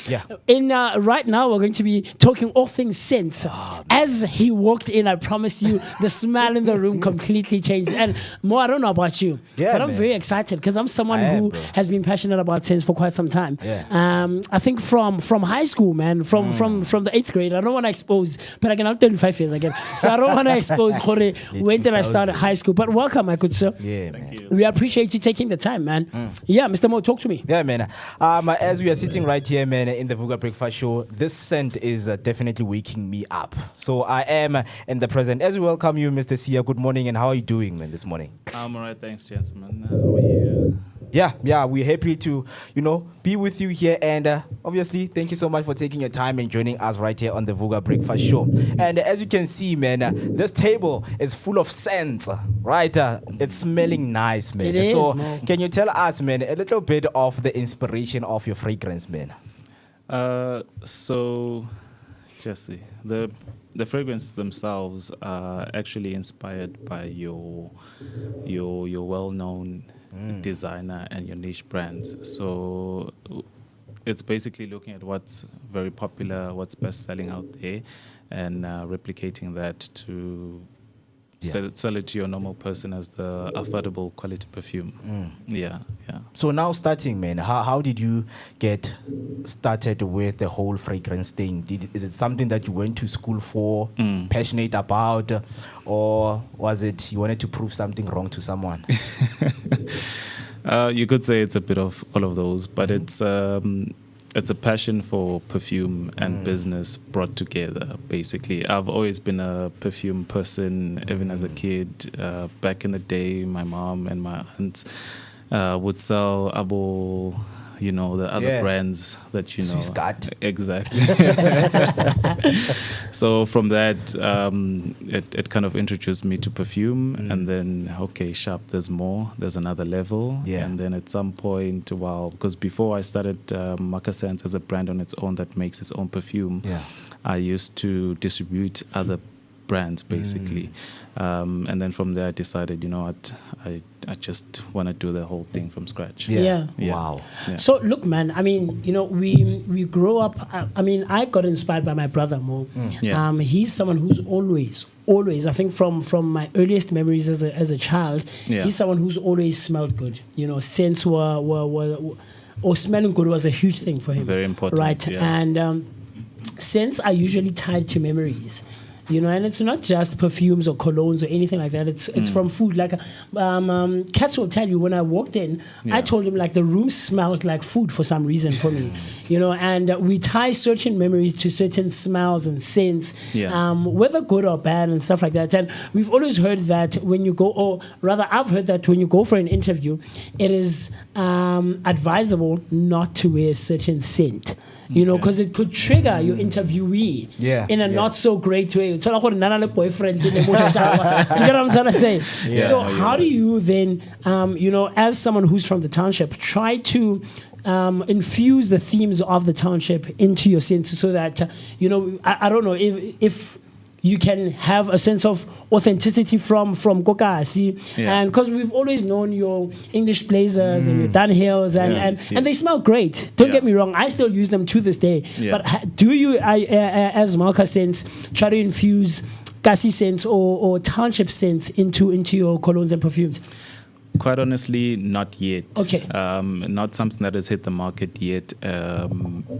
in right now, we're going to be talking all things sense. As he walked in, I promise you, the smell in the room completely changed. And Mo, I don't know about you, but I'm very excited because I'm someone who has been passionate about sense for quite some time. I think from high school, man, from the 8th grade. I don't want to expose, but I can out 35 years again. So I don't want to expose when did I start high school. But welcome, my good sir. We appreciate you taking the time, man. Yeah, Mr. Mo, talk to me. Yeah, man. As we are sitting right here, man, in the Vooka Breakfast Show, this scent is definitely waking me up. So I am in the present. As we welcome you, Mr. Sia, good morning, and how are you doing, man, this morning? I'm all right, thanks, gentlemen. How are you? Yeah, we're happy to, be with you here. And obviously, thank you so much for taking your time and joining us right here on the Vooka Breakfast Show. And as you can see, man, this table is full of scents, right? It's smelling nice, man. It is, so Mo. can you tell us, man, a little bit of the inspiration of your fragrance, man? So, Jesse, the fragrance themselves are actually inspired by your well-known designer and your niche brands. So it's basically looking at what's very popular, what's best selling out there, and replicating that to sell it to your normal person as the affordable quality perfume. Yeah. So now starting, man, how did you get started with the whole fragrance thing? Is it something that you went to school for, passionate about, or was it you wanted to prove something wrong to someone? You could say it's a bit of all of those, but it's a passion for perfume and business brought together, basically. I've always been a perfume person, even as a kid. Back in the day, my mom and my aunts would sell Abo, the other brands that you know. Swisscat. Exactly. So from that, it kind of introduced me to perfume, and then, okay, sharp, there's more, there's another level. And then at some point, because before I started Macasans as a brand on its own that makes its own perfume, I used to distribute other brands, basically. And then from there, I decided, you know what, I just want to do the whole thing from scratch. Wow. So look, man, I mean, we grow up. I got inspired by my brother, Mo. He's someone who's always, I think from my earliest memories as a child, he's someone who's always smelled good. Scents or smelling good was a huge thing for him. Very important. Right. And scents are usually tied to memories. And it's not just perfumes or colognes or anything like that. It's from food. Like, Cats will tell you, when I walked in, I told him, like, the room smelled like food for some reason for me. And we tie certain memories to certain smells and scents, whether good or bad and stuff like that. And we've always heard that when you go, or rather I've heard that when you go for an interview, it is advisable not to wear a certain scent. Because it could trigger your interviewee in a not so great way. Do you get what I'm trying to say? So how do you then, as someone who's from the township, try to infuse the themes of the township into your sense so that, I don't know, if you can have a sense of authenticity from kokasi. Yeah. And because we've always known your English blazers and your Dunhills and they smell great. Don't get me wrong, I still use them to this day. Yeah. But do you, as Malka sense, try to infuse Kasi sense or township sense into your colognes and perfumes? Quite honestly, not yet. Okay. Not something that has hit the market yet.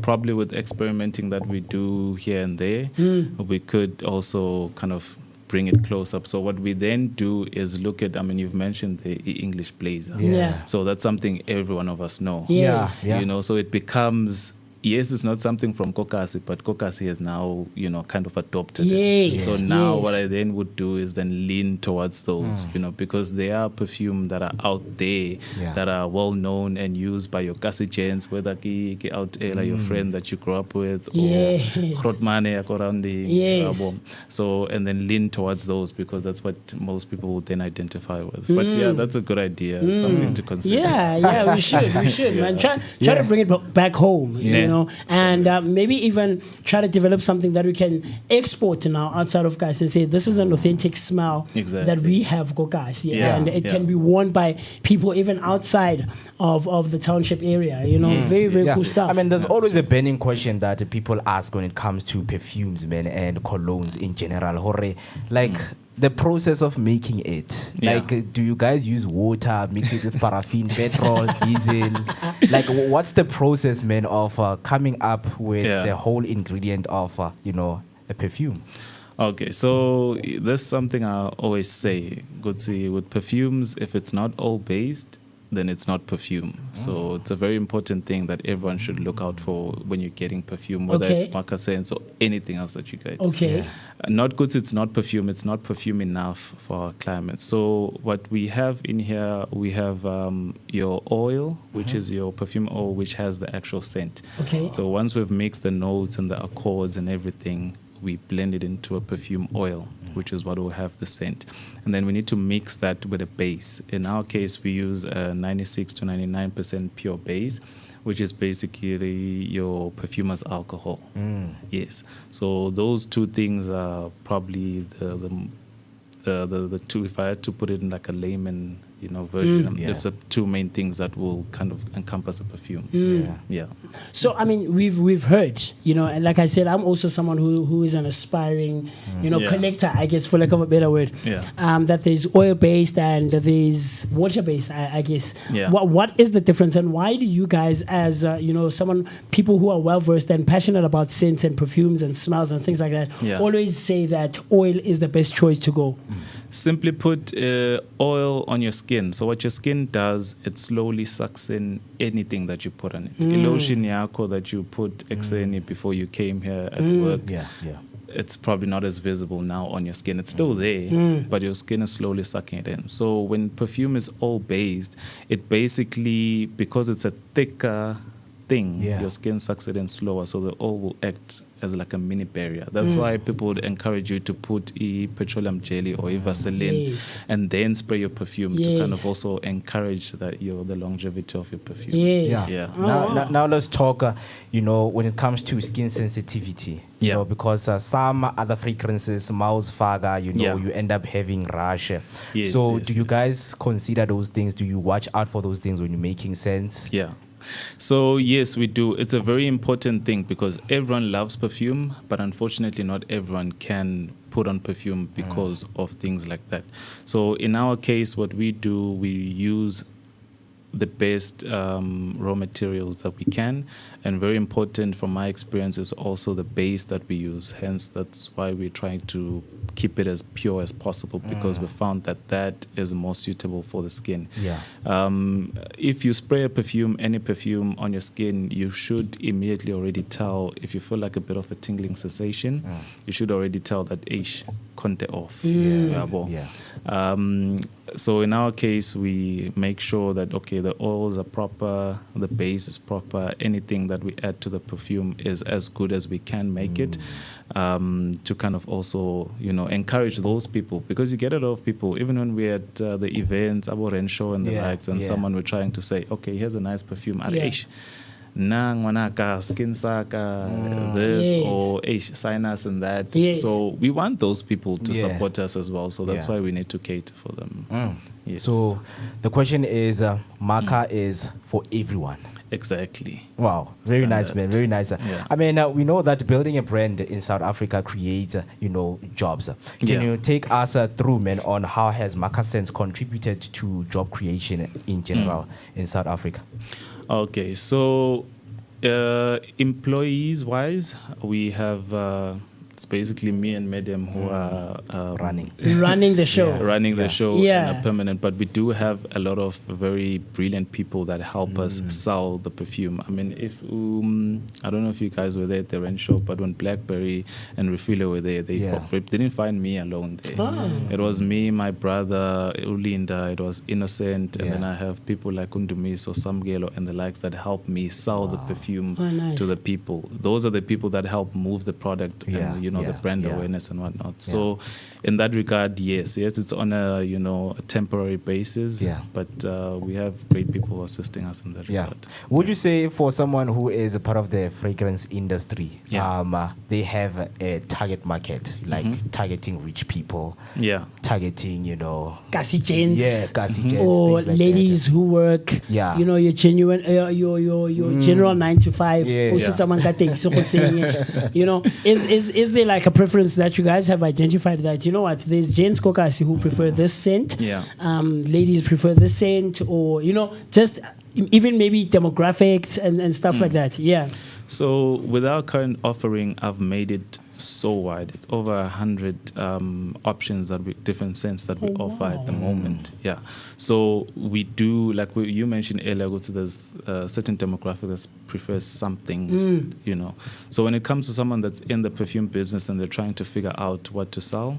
Probably with experimenting that we do here and there, we could also kind of bring it close up. So what we then do is look at, I mean, you've mentioned the English blazer. Yeah. So that's something every one of us know. Yes. Yeah. You know, so it becomes, yes, it's not something from Kokasi, but Kokasi has now, you know, kind of adopted it. Yes. So now yes. what I then would do is then lean towards those, you know, because there are perfume that are out there that are well known and used by your Kasi gens, whether ki out there, your friend that you grew up with, Yes. or Grotmane Akorandi. Yes. So, and then lean towards those because that's what most people would then identify with. But yeah, that's a good idea. It's something to consider. Yeah, we should, man. Try to bring it back home, you know, and maybe even try to develop something that we can export now outside of guys and say this is an authentic smell that we have Kokasi, and it can be worn by people even outside of the township area, you know. Very cool stuff. I mean, there's always a burning question that people ask when it comes to perfumes, man, and colognes in general. Hore, like the process of making it. Like, do you guys use water, mix it with paraffin, petrol, diesel? Like, what's the process, man, of coming up with the whole ingredient of, you know, a perfume? Okay, so there's something I always say, Gutsi, with perfumes, if it's not oil based, then it's not perfume. So it's a very important thing that everyone should look out for when you're getting perfume, whether it's moccasins or anything else that you get. Okay. Not good, it's not perfume. It's not perfume enough for our climate. So what we have in here, we have your oil, which is your perfume oil, which has the actual scent. Okay. So once we've mixed the notes and the accords and everything, we blend it into a perfume oil, which is what will have the scent. And then we need to mix that with a base. In our case, we use a 96 to 99% pure base, which is basically your perfumer's alcohol. Yes. So those two things are probably the two, if I had to put it in like a layman, you know, version. There's the two main things that will kind of encompass a perfume. Yeah. So I mean, we've heard, you know, and like I said, I'm also someone who is an aspiring, you know, collector, I guess, for lack of a better word. That there's oil based and there's water based, I guess. What is the difference, and why do you guys, as you know, people who are well versed and passionate about scents and perfumes and smells and things like that, always say that oil is the best choice to go? Simply put, oil on your skin. So what your skin does, it slowly sucks in anything that you put on it. Lotion yako that you put exeni before you came here at work. It's probably not as visible now on your skin. It's still there, but your skin is slowly sucking it in. So when perfume is oil based, it basically, because it's a thicker thing, your skin sucks it in slower, so the oil will act as like a mini barrier. That's why people would encourage you to put a petroleum jelly or a Vaseline and then spray your perfume to kind of also encourage that the longevity of your perfume. Now let's talk, you know, when it comes to skin sensitivity, you know, because some other fragrances, mouse faga, you know, you end up having rash. So do you guys consider those things? Do you watch out for those things when you're making scents? So yes, we do. It's a very important thing because everyone loves perfume, but unfortunately not everyone can put on perfume because of things like that. So in our case, what we do, we use the best raw materials that we can, and very important from my experience is also the base that we use. Hence, that's why we're trying to keep it as pure as possible, because we found that is more suitable for the skin. If you spray a perfume, any perfume on your skin, you should immediately already tell. If you feel like a bit of a tingling sensation, you should already tell that conte off. So in our case, we make sure that the oils are proper, the base is proper, anything that we add to the perfume is as good as we can make it, to kind of also, you know, encourage those people, because you get a lot of people, even when we're at the events, Aboren show and the likes, and someone we're trying to say, here's a nice perfume, na ngwanaka skin saka this Yes. or sign us and that. Yes. So we want those people to Yeah. support us as well. So that's Yeah. why we need to cater for them. Yes. So the question is, Maka is for everyone. Exactly. Wow, very nice, Standard. man. Very nice. Yeah. I mean, we know that building a brand in South Africa creates, jobs. Can Yeah. you take us through, man, on how has Maka Sense contributed to job creation in general in South Africa? Okay, so employees-wise, we have it's basically me and Medium who are Running. Running the show. running the show Yeah. in a permanent, but we do have a lot of very brilliant people that help us sell the perfume. I mean, if I don't know if you guys were there at the rent show, but when Blackberry and Refiller were there, they didn't find me alone there. Oh. It was me, my brother Ulinda, it was Innocent, and then I have people like Undumiso, Samgelo, and the likes that help me sell the perfume Oh, nice. to the people. Those are the people that help move the product and the brand awareness and whatnot. So in that regard, yes, it's on a a temporary basis. Yeah. But we have great people assisting us in that regard. Would you say for someone who is a part of the fragrance industry, Yeah. they have a target market, like targeting rich people, Yeah. targeting, Kasi gents. Kasi gents, Or things like ladies who work, Yeah. your genuine, your general 9 to 5. Yeah. Also, someone can take so is there like a preference that you guys have identified that, what, there's gents kokasi who prefer this scent, Yeah. ladies prefer this scent, or, just even maybe demographics and stuff like that. Yeah. So with our current offering, I've made it so wide. It's over 100 options different scents that we offer at the moment. Yeah. So we do, like you mentioned earlier, there's a certain demographic that prefers something, So when it comes to someone that's in the perfume business and they're trying to figure out what to sell,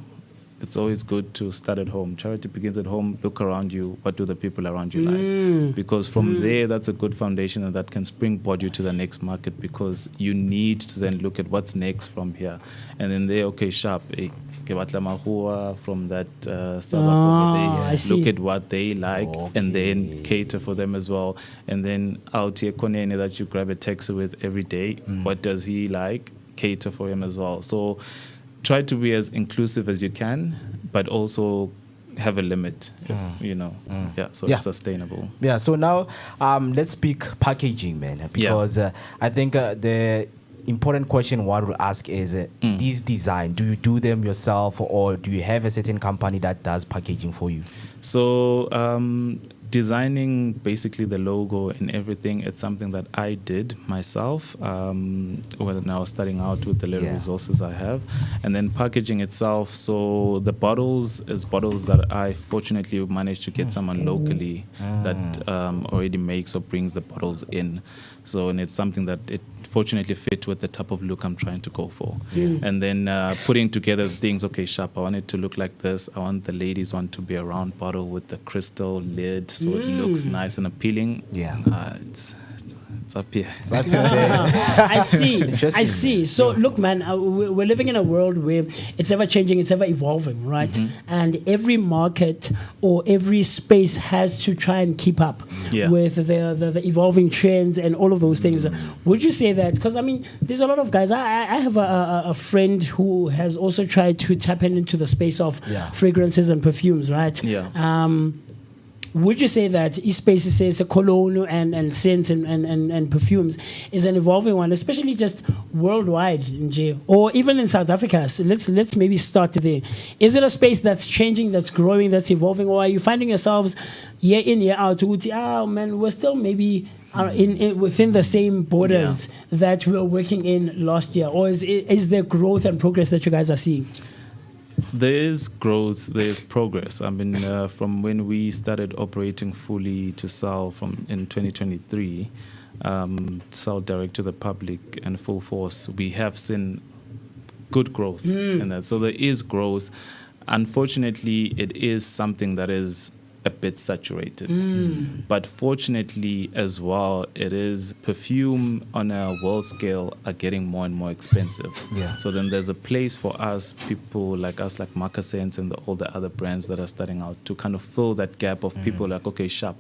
it's always good to start at home. Charity begins at home. Look around you. What do the people around you like? Because from there, that's a good foundation, and that can springboard you to the next market, because you need to then look at what's next from here. And then there, okay, sharp. From that suburb over there. I see. Look at what they like and then cater for them as well. And then out here, Konene, that you grab a taxi with every day. What does he like? Cater for him as well. So try to be as inclusive as you can, but also have a limit, so it's sustainable. Yeah, so now let's speak packaging, man, because I think the important question one will ask is these design, do you do them yourself, or do you have a certain company that does packaging for you? So designing basically the logo and everything, it's something that I did myself when I was starting out with the little resources I have. And then packaging itself, so the bottles is bottles that I fortunately managed to get someone locally that already makes or brings the bottles in. So, and it's something that it fortunately fit with the type of look I'm trying to go for. And then putting together things, okay, sharp, I want it to look like this. I want the ladies one to be a round bottle with the crystal lid, so it looks nice and appealing. It's up here. It's up here. I see. Interesting. I see. So look, man, we're living in a world where it's ever changing, it's ever evolving, right? And every market or every space has to try and keep up with the evolving trends and all of those things. Would you say that? Because I mean, there's a lot of guys. I have a friend who has also tried to tap into the space of fragrances and perfumes, right? Would you say that e-space says a cologne and scents and perfumes is an evolving one, especially just worldwide, or even in South Africa? So let's maybe start there. Is it a space that's changing, that's growing, that's evolving, or are you finding yourselves year in, year out, we're still maybe in within the same borders that we were working in last year? Or is there growth and progress that you guys are seeing? There is growth, there is progress. I mean, from when we started operating fully to sell in 2023, sell direct to the public and full force, we have seen good growth in that. So there is growth. Unfortunately, it is something that is a bit saturated. But fortunately as well, it is perfume on a world scale are getting more and more expensive. Yeah. So then there's a place for us, people like us, like Moccasins and all the other brands that are starting out to kind of fill that gap of people like, okay, sharp.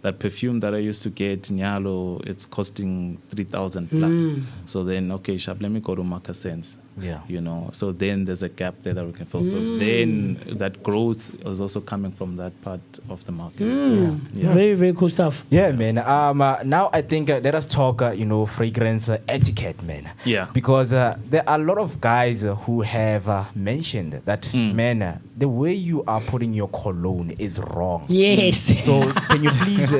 That perfume that I used to get, Nyalo, it's costing 3,000 plus. So then, okay, sharp, let me go to Moccasins. Yeah. You know, so then there's a gap there that we can fill. So then that growth is also coming from that part of the market. So, yeah. Very, very cool stuff. Yeah, man. Now I think let us talk, fragrance etiquette, man. Yeah. Because there are a lot of guys who have mentioned that, man, the way you are putting your cologne is wrong. Yes. So can you please,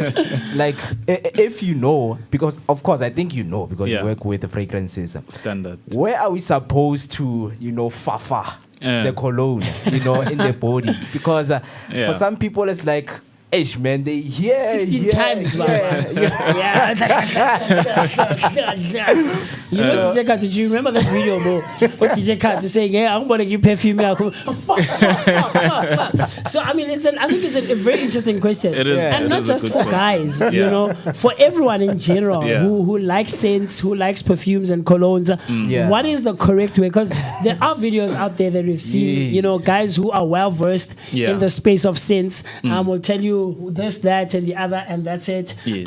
if you know, because of course I think you know because you work with the fragrances. Standard. Where are we supposed to, fafa the cologne, in the body? Because for some people it's like, ish, man, they 16 times, man. You know, DJ Kat, did you remember that video, bro? What DJ Kat is saying, I'm going to give perfume. So, I mean, I think it's a very interesting question. It is. And it not is a just good for question. guys, for everyone in general who likes scents, who likes perfumes and colognes. What is the correct way? Because there are videos out there that we've seen, guys who are well versed in the space of scents will tell you this, that, and the other, and that's it. Yes.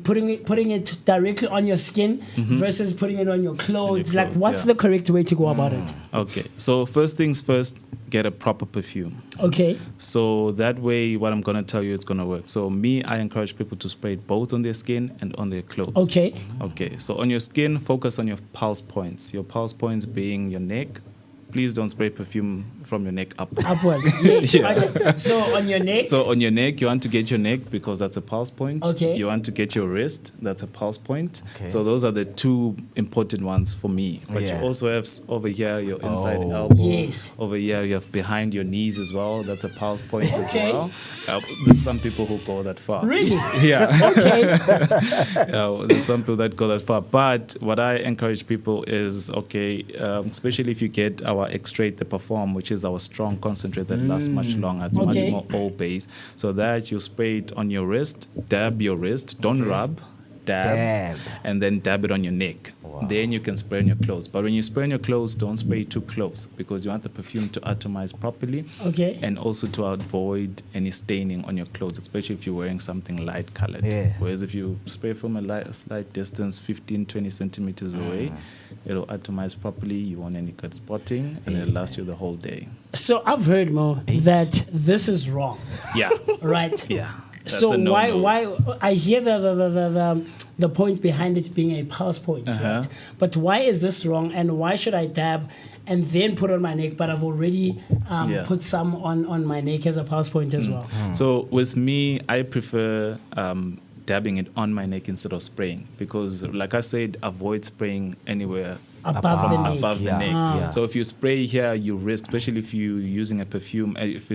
Putting it directly on your skin versus putting it on your clothes. Like, what's the correct way to go about it? Okay, so first things first, get a proper perfume. Okay. So that way, what I'm going to tell you, it's going to work. So I encourage people to spray it both on their skin and on their clothes. Okay. Okay, so on your skin, focus on your pulse points. Your pulse points being your neck. Please don't spray perfume from your neck up. Upwards. Yeah. Okay. So on your neck. So on your neck, you want to get your neck because that's a pulse point. Okay. You want to get your wrist, that's a pulse point. Okay. So those are the two important ones for me. But you also have over here your inside elbow. Yes. Over here you have behind your knees as well. That's a pulse point Okay. as well. There's some people who go that far. Really? Yeah. Okay. There's some people that go that far. But what I encourage people is, especially if you get our extrait, the Perform, which is our strong concentrate that lasts much longer. It's much more oil based. So that you spray it on your wrist, dab your wrist, don't rub, dab, and then dab it on your neck. Wow. Then you can spray on your clothes. But when you spray on your clothes, don't spray too close because you want the perfume to atomize properly. Okay. And also to avoid any staining on your clothes, especially if you're wearing something light colored. Yeah. Whereas if you spray from a slight distance, 15, 20 centimeters away, it'll atomize properly. You won't any cut spotting, and it'll last you the whole day. So I've heard, Mo, that this is wrong. Yeah. Right? Yeah. So why I hear the point behind it being a pulse point, right? But why is this wrong, and why should I dab and then put on my neck, but I've already put some on my neck as a pulse point as well? So with me, I prefer dabbing it on my neck instead of spraying because, like I said, avoid spraying anywhere above the neck. So if you spray here, you risk, especially if you're using a perfume, if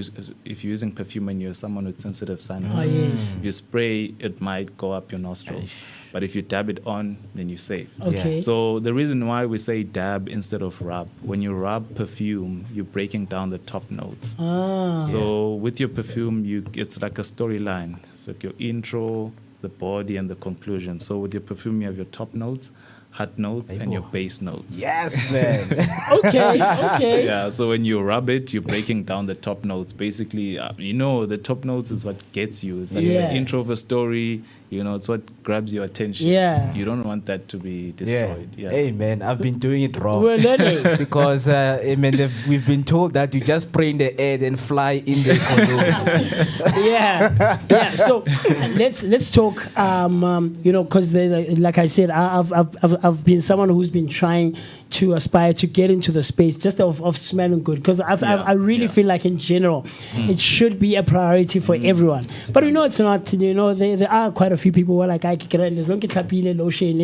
you're using perfume and you're someone with sensitive sinuses, if you spray, it might go up your nostrils. But if you dab it on, then you're safe. Okay. So the reason why we say dab instead of rub, when you rub perfume, you're breaking down the top notes. So with your perfume, it's like a storyline. It's like your intro, the body, and the conclusion. So with your perfume, you have your top notes, hot notes, and your base notes. Yes, man. Okay. Yeah, so when you rub it, you're breaking down the top notes. Basically, the top notes is what gets you. It's like the intro of a story. It's what grabs your attention. Yeah. You don't want that to be destroyed. Yeah. Hey, man, I've been doing it wrong. We're learning. Because, we've been told that you just spray in the air and fly in the cologne. Yeah. So let's talk. Because like I said, I've been someone who's been trying to aspire to get into the space just of smelling good. Because I really feel like in general, it should be a priority for everyone. But we know it's not. There are quite a few people who are like, I can as long as lotion,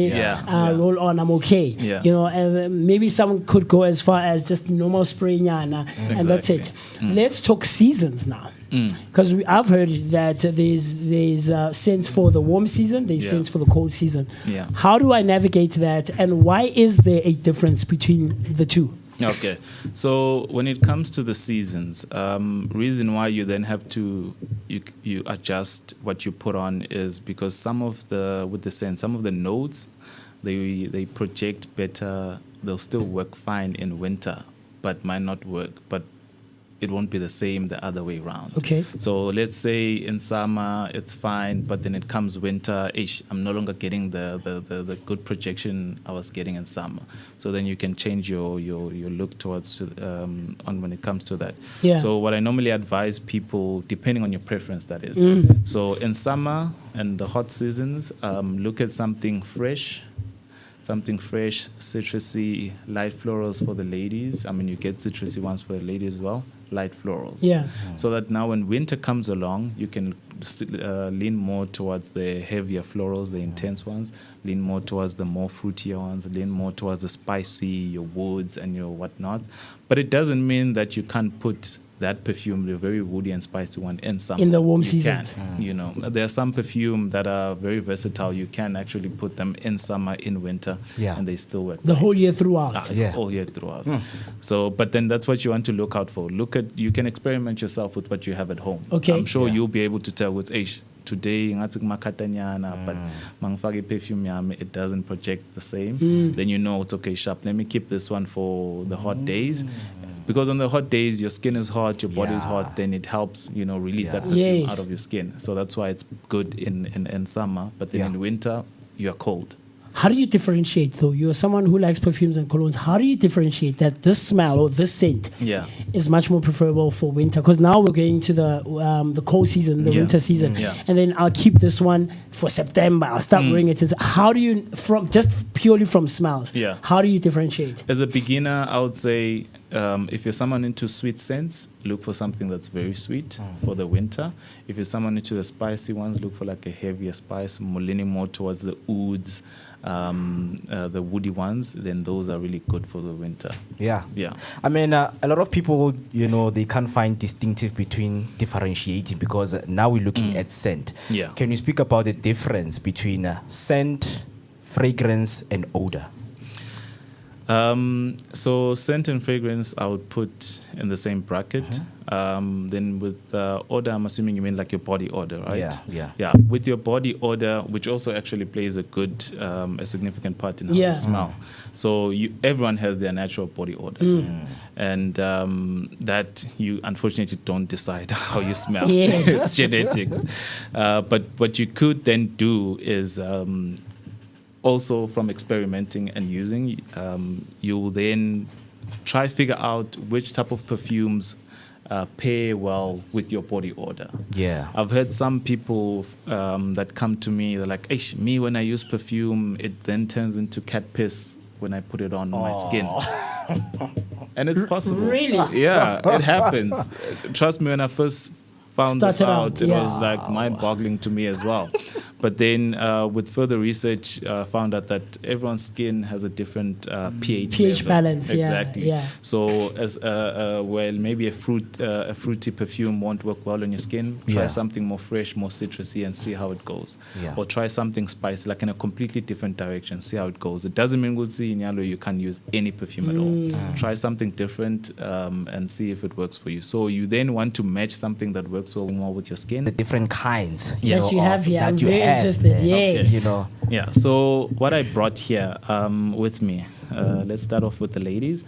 roll on, I'm okay. Yeah. And maybe someone could go as far as just normal spraying, and that's it. Let's talk seasons now. Because I've heard that there's scents for the warm season, there's scents for the cold season. Yeah. How do I navigate that, and why is there a difference between the two? Okay, so when it comes to the seasons, reason why you then have to you adjust what you put on is because some of the some of the notes they project better. They'll still work fine in winter, but might not work. But it won't be the same the other way around. Okay. So let's say in summer it's fine, but then it comes winter, I'm no longer getting the good projection I was getting in summer. So then you can change your look towards on when it comes to that. Yeah. So what I normally advise people, depending on your preference, that is. So in summer and the hot seasons, look at something fresh, citrusy, light florals for the ladies. I mean, you get citrusy ones for the ladies as well, light florals. Yeah. So that now when winter comes along, you can lean more towards the heavier florals, the intense ones, lean more towards the more fruitier ones, lean more towards the spicy, your woods and your whatnot. But it doesn't mean that you can't put that perfume, the very woody and spicy one, in summer. In the warm You seasons. can, you know, there are some perfume that are very versatile. You can actually put them in summer, in winter, and they still work. The whole year throughout. All year throughout. So, but then that's what you want to look out for. You can experiment yourself with what you have at home. Okay. I'm sure you'll be able to tell with today ngathi kumakhatanyana, but mangifake perfume yami, it doesn't project the same. Then you know it's okay, sharp. Let me keep this one for the hot days. Because on the hot days, your skin is hot, your body is hot, then it helps, release that perfume out of your skin. So that's why it's good in summer, but then in winter, you're cold. How do you differentiate, though? You're someone who likes perfumes and colognes. How do you differentiate that this smell or this scent is much more preferable for winter? Because now we're going to the cold season, the winter season. And then I'll keep this one for September. I'll start wearing it. How do you, just purely from smells, how do you differentiate? As a beginner, I would say, if you're someone into sweet scents, look for something that's very sweet for the winter. If you're someone into the spicy ones, look for like a heavier spice, leaning more towards the ouds, the woody ones, then those are really good for the winter. Yeah. I mean, a lot of people, they can't find distinctive between differentiating because now we're looking at scent. Yeah. Can you speak about the difference between scent, fragrance, and odor? So scent and fragrance I would put in the same bracket. Then with odor, I'm assuming you mean like your body odor, right? Yeah. With your body odor, which also actually plays a significant part in how you smell. So everyone has their natural body odor, and that you unfortunately don't decide how you smell. It's genetics. But what you could then do is also from experimenting and using, you'll then try figure out which type of perfumes pair well with your body odor. I've heard some people that come to me, they're like, me when I use perfume, it then turns into cat piss when I put it on my skin. And it's possible. Really? Yeah, it happens. Trust me, when I first found this out, it was like mind-boggling to me as well. But then with further research, found out that everyone's skin has a different pH level. balance. Exactly. So as maybe a fruity perfume won't work well on your skin. Try something more fresh, more citrusy, and see how it goes. Or try something spicy, like in a completely different direction. See how it goes. It doesn't mean you can't use any perfume at all. Try something different and see if it works for you. So you then want to match something that works well more with your skin. The different kinds that you have here. I'm very interested. Yes. Yeah. So what I brought here with me, let's start off with the ladies.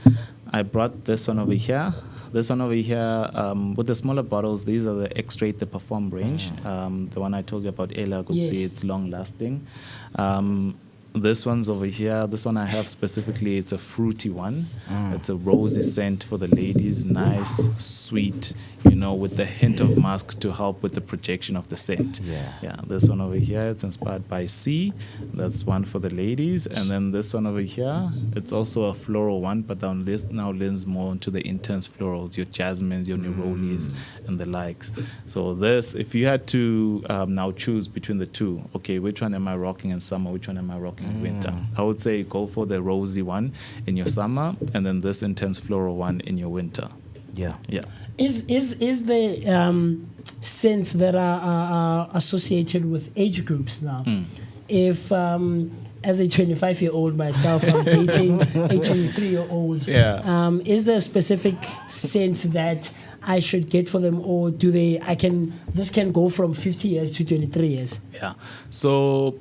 I brought this one over here. This one over here, with the smaller bottles, these are the X-Rate, the Perform range. The one I told you about earlier, I could see it's long lasting. This one's over here. This one I have specifically, it's a fruity one. It's a rosy scent for the ladies, nice, sweet, with the hint of musk to help with the projection of the scent. Yeah. This one over here, it's inspired by C. That's one for the ladies. And then this one over here, it's also a floral one, but now leans more into the intense florals, your jasmines, your nerolis, and the likes. So this, if you had to now choose between the two, okay, which one am I rocking in summer? Which one am I rocking in winter? I would say go for the rosy one in your summer, and then this intense floral one in your winter. Yeah. Is the scents that are associated with age groups now? If as a 25-year-old myself, I'm dating a 23-year-old. Yeah. Is there a specific sense that I should get for them, or this can go from 50 years to 23 years? Yeah. So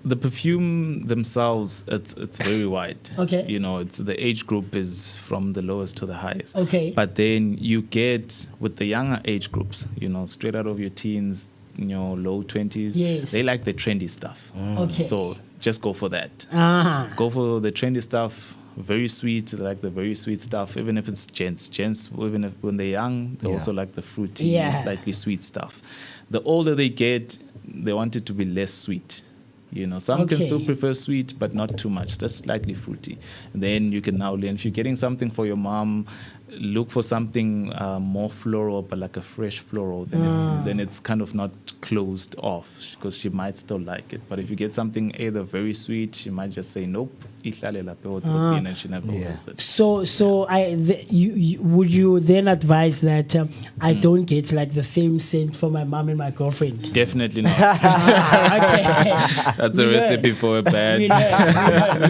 the perfume themselves, it's very wide. Okay. You know, it's the age group is from the lowest to the highest. Okay. But then you get with the younger age groups, you know, straight out of your teens, you know, low 20s. Yes. They like the trendy stuff. Okay. So just go for that. Uh-huh. Go for the trendy stuff. Very sweet, like the very sweet stuff. Even if it's gents, even if when they're young, they also like the fruity, slightly sweet stuff. The older they get, they want it to be less sweet. You know, some can still prefer sweet, but not too much, just slightly fruity. And then you can now learn, if you're getting something for your mom, look for something more floral, but like a fresh floral. Then it's kind of not closed off, because she might still like it. But if you get something either very sweet, she might just say nope, and she never wears it. So would you then advise that I don't get like the same scent for my mom and my girlfriend? Definitely not. Okay. That's a recipe for a bad. We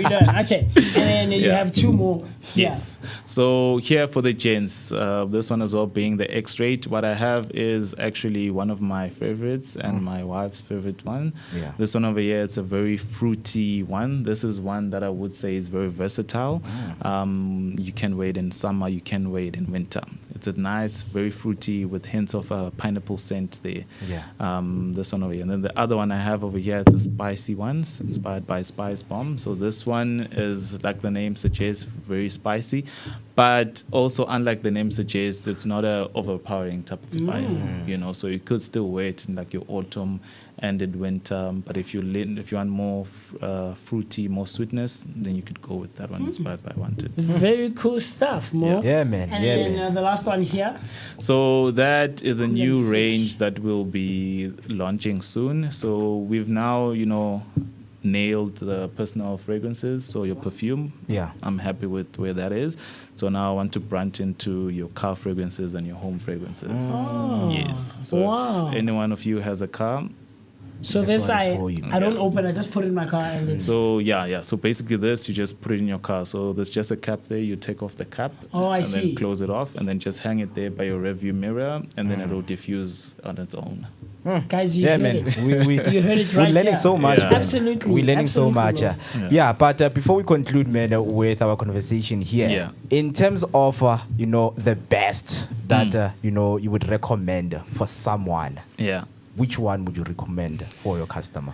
learn. Okay, and then you have two more. Yes. So here for the gents, this one as well being the X-Rate. What I have is actually one of my favorites and my wife's favorite one. Yeah. This one over here, it's a very fruity one. This is one that I would say is very versatile. You can wear it in summer, you can wear it in winter. It's a nice, very fruity with hints of a pineapple scent there. Yeah. This one over here. And then the other one I have over here, it's a spicy one, inspired by Spice Bomb. So this one is, like the name suggests, very spicy. But also, unlike the name suggests, it's not a overpowering type of spice, you know. So you could still wear it in like your autumn and in winter. But if you want more fruity, more sweetness, then you could go with that one, inspired by Wanted. Very cool stuff, Mo. Yeah, man. And Yeah, then man. the last one here. So that is a new Let's see. range that will be launching soon. So we've now, you know, nailed the personal fragrances, so your perfume. Yeah. I'm happy with where that is. So now I want to branch into your car fragrances and your home fragrances. Yes. So if any one of you has a car, So This this one is I for you. don't open. I just put it in my car and it's. so yeah. So basically this, you just put it in your car. So there's just a cap there. You take off the cap. Oh, I and see. then close it off and then just hang it there by your rearview mirror, and then it will diffuse on its own. Guys, you Yeah, heard man. it. We You heard it we're right learning here. so much. Yeah. Man. Absolutely. We're learning so Absolutely, much. Mo. Yeah, but before we conclude, man, with our conversation here, Yeah. in terms of you know, the best that you know, you would recommend for someone, Yeah. which one would you recommend for your customer?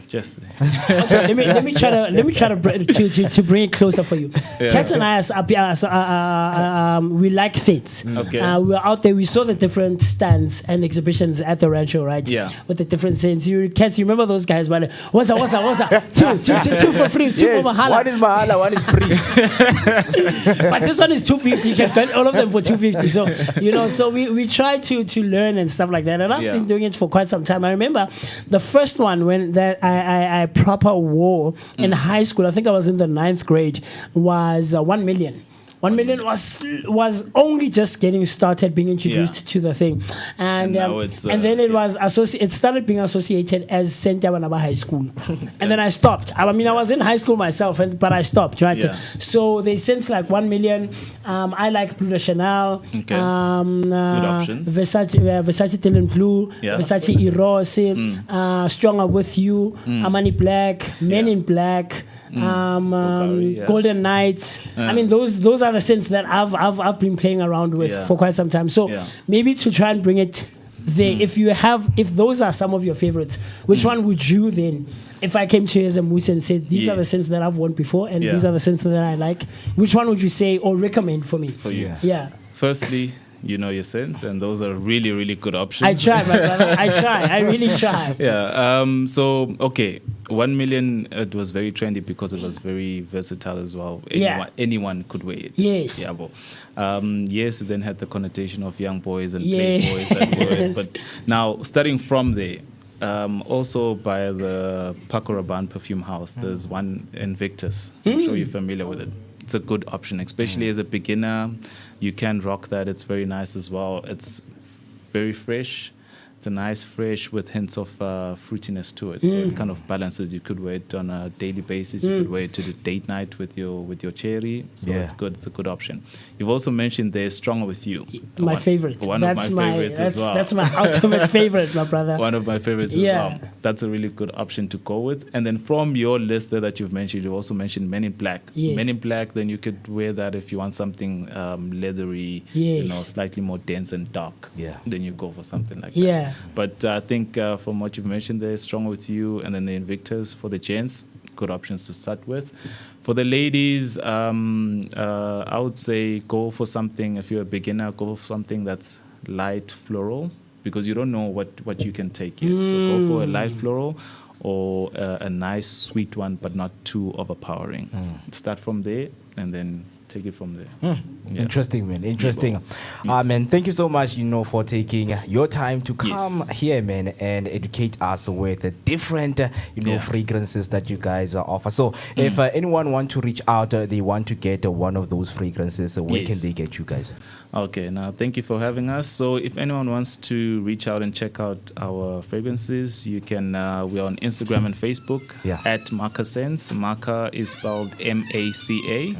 Just Okay, let me try to bring it closer for you. Yeah. Kat and I, we like sets. Okay. We were out there. We saw the different stands and exhibitions at the Rancho, right? Yeah. With the different scents. Kat, you remember those guys? But what's that? Two for free, two for mahala. One is mahala, one is free. But this one is 250. You can get all of them for 250. So so we try to learn and stuff like that. And I've been doing it for quite some time. I remember the first one when that I proper wore in high school. I think I was in the 9th grade. Was 1 million. 1 million was only just getting started, being introduced to the thing, and now it's, and then it was it started being associated as St. Yawanaba High School, and then I stopped. I mean, I was in high school myself, but I stopped. Right, Yeah. so they since like 1 million. I like Blue de Chanel, Okay. Good options. Versace Dylan Blue, Yeah. Versace Eros, Stronger With You, Armani Black, Men in Black. Pocari, yeah. Golden Knights. I mean, those are the scents that I've been playing around with for quite some time. So maybe to try and bring it there. If those are some of your favorites, which one would you then? If I came to you as a moose and said these are the scents that I've worn before and these are the scents that I like, which one would you say or recommend for me? for you. Yeah. Firstly, you know your scents, and those are really, really good options. I try, my brother. I try. I really try. Yeah. So okay, 1 million. It was very trendy because it was very versatile as well. Anyone could wear it. Yes. Yeah. But, yes, it then had the connotation of young boys and Yes. playboys that wore it. But now, starting from there. Also by the Paco Rabanne perfume house, there's one Invictus. I'm sure you're familiar with it. It's a good option, especially as a beginner. You can rock that. It's very nice as well. It's very fresh. It's a nice fresh with hints of fruitiness to it. So it kind of balances. You could wear it on a daily basis. You could wear it to the date night with your cherry. So it's good. It's a good option. You've also mentioned they're stronger with you. My favorite. One of my favorites as well. That's my ultimate favorite, my brother. One of my favorites as well. That's a really good option to go with. And then from your list there that you've mentioned, you've also mentioned Men in Black. Yes. Men in Black, then you could wear that if you want something leathery, slightly more dense and dark. Yeah. Then you go for something like that. Yeah. But I think from what you've mentioned there, Stronger With You and then the Invictus for the gents, good options to start with. For the ladies, I would say go for something, if you're a beginner, go for something that's light floral, because you don't know what you can take yet. So go for a light floral or a nice sweet one, but not too overpowering. Start from there and then take it from there. Interesting, man. Interesting. Man, thank you so much, for taking your time to come here, man, and educate us with the different, fragrances that you guys offer. So if anyone want to reach out, they want to get one of those fragrances, where can they get you guys? Okay, now thank you for having us. So if anyone wants to reach out and check out our fragrances, you can, we're on Instagram and Facebook at Marca Sense. Marca is spelled M-A-C-A,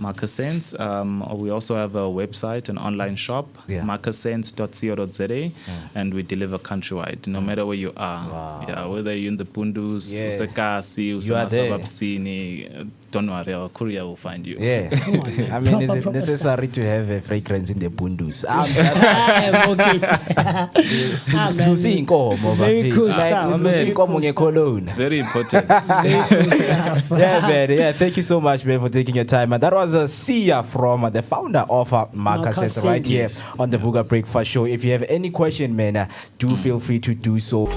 Marca Sense. We also have a website, an online shop, marcasense.co.za, and we deliver countrywide, no matter where you are. Wow. Yeah, whether you're in the Pundus, Usekasi, Usemasabapsini, don't worry, our courier will find you. Yeah. I mean, is it necessary to have a fragrance in the Pundus? Very cool stuff. It's very important. Yes, man. Yeah, thank you so much, man, for taking your time. And that was Sia from the founder of Marca Sense right here on the Vooka Breakfast Show. If you have any question, man, do feel free to do so.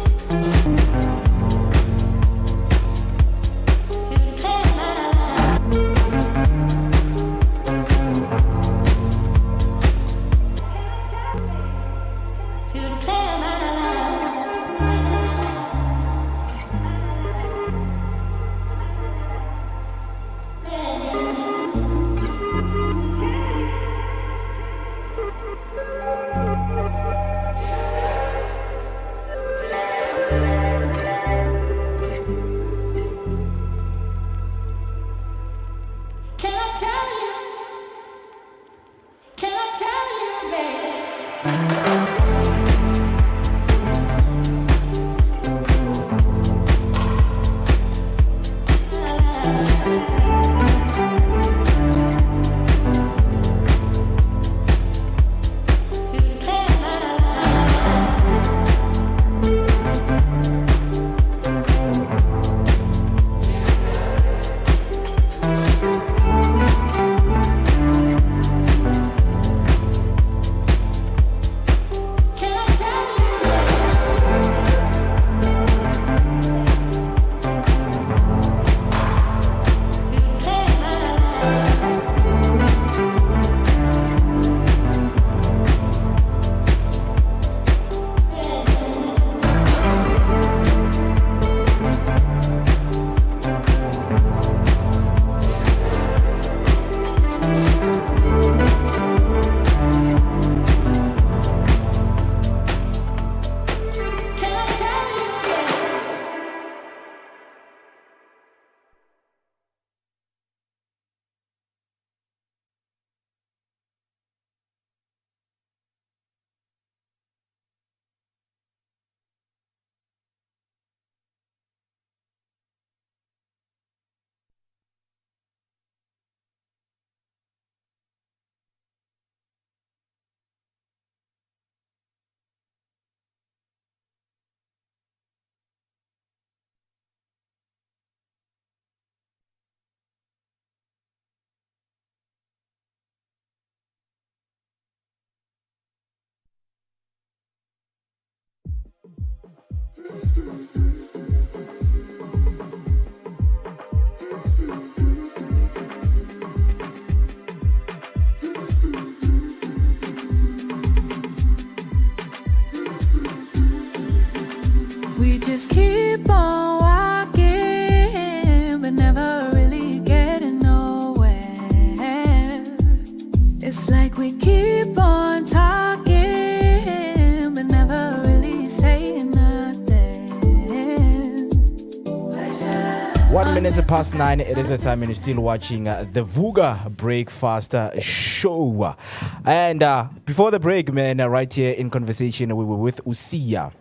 We just keep on walking, but never really getting nowhere. It's like we keep on talking, but never really saying minutes past 9. It is the time, and you're still watching the Vooka Breakfast Show. And before the break, man, right here in conversation, we were with Usia,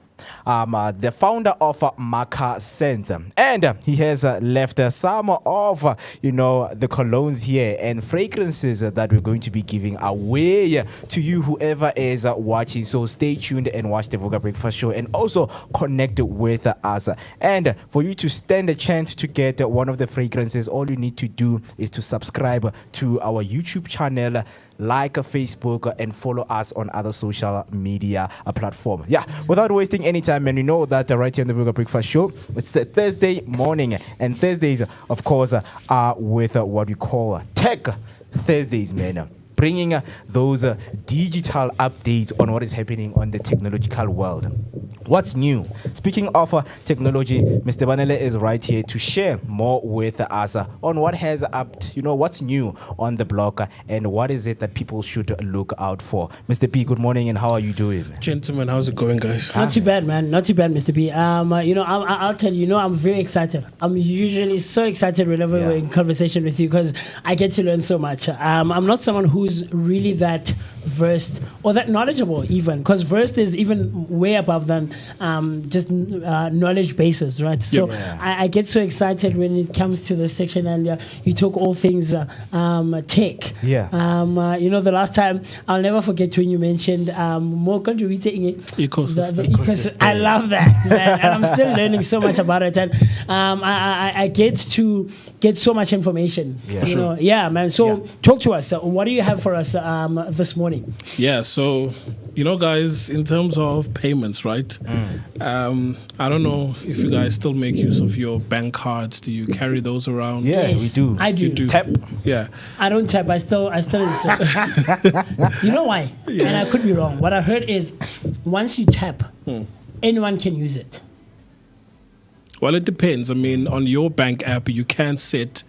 the founder of Maka Sense, and he has left some of the colognes here and fragrances that we're going to be giving away to you, whoever is watching. So stay tuned and watch the Vooka Breakfast Show, and also connect with us. And for you to stand a chance to get one of the fragrances, all you need to do is to subscribe to our YouTube channel, like Facebook, and follow us on other social media platform. Yeah, without wasting any time, and you know that right here on the Vooka Breakfast Show, it's a Thursday morning, and Thursdays, of course, are with what we call Tech Thursdays, man. Bringing those digital updates on what is happening on the technological world. What's new? Speaking of technology, Mr. Banele is right here to share more with us on what has what's new on the block, and what is it that people should look out for. Mr. P, good morning, and how are you doing? Gentlemen, how's it going, guys? Not too bad, man. Not too bad, Mr. P. I'll tell you, I'm very excited. I'm usually so excited whenever we're in conversation with you, because I get to learn so much. I'm not someone who's really that versed or that knowledgeable, even, because versed is even way above than just knowledge bases, right? So I get so excited when it comes to this section, and you talk all things tech. The last time, I'll never forget when you mentioned more contributing ecosystem. I love that, man, and I'm still learning so much about it, and I get to get so much information. Man. So talk to us. What do you have for us this morning? Yeah, so guys, in terms of payments, right? I don't know if you guys still make use of your bank cards. Do you carry those around? Yes, we do. I do. You do. Tap. Yeah. I don't tap. I still insert. You know why? And I could be wrong. What I heard is once you tap, anyone can use it. Well, it depends. I mean, on your bank app, you can set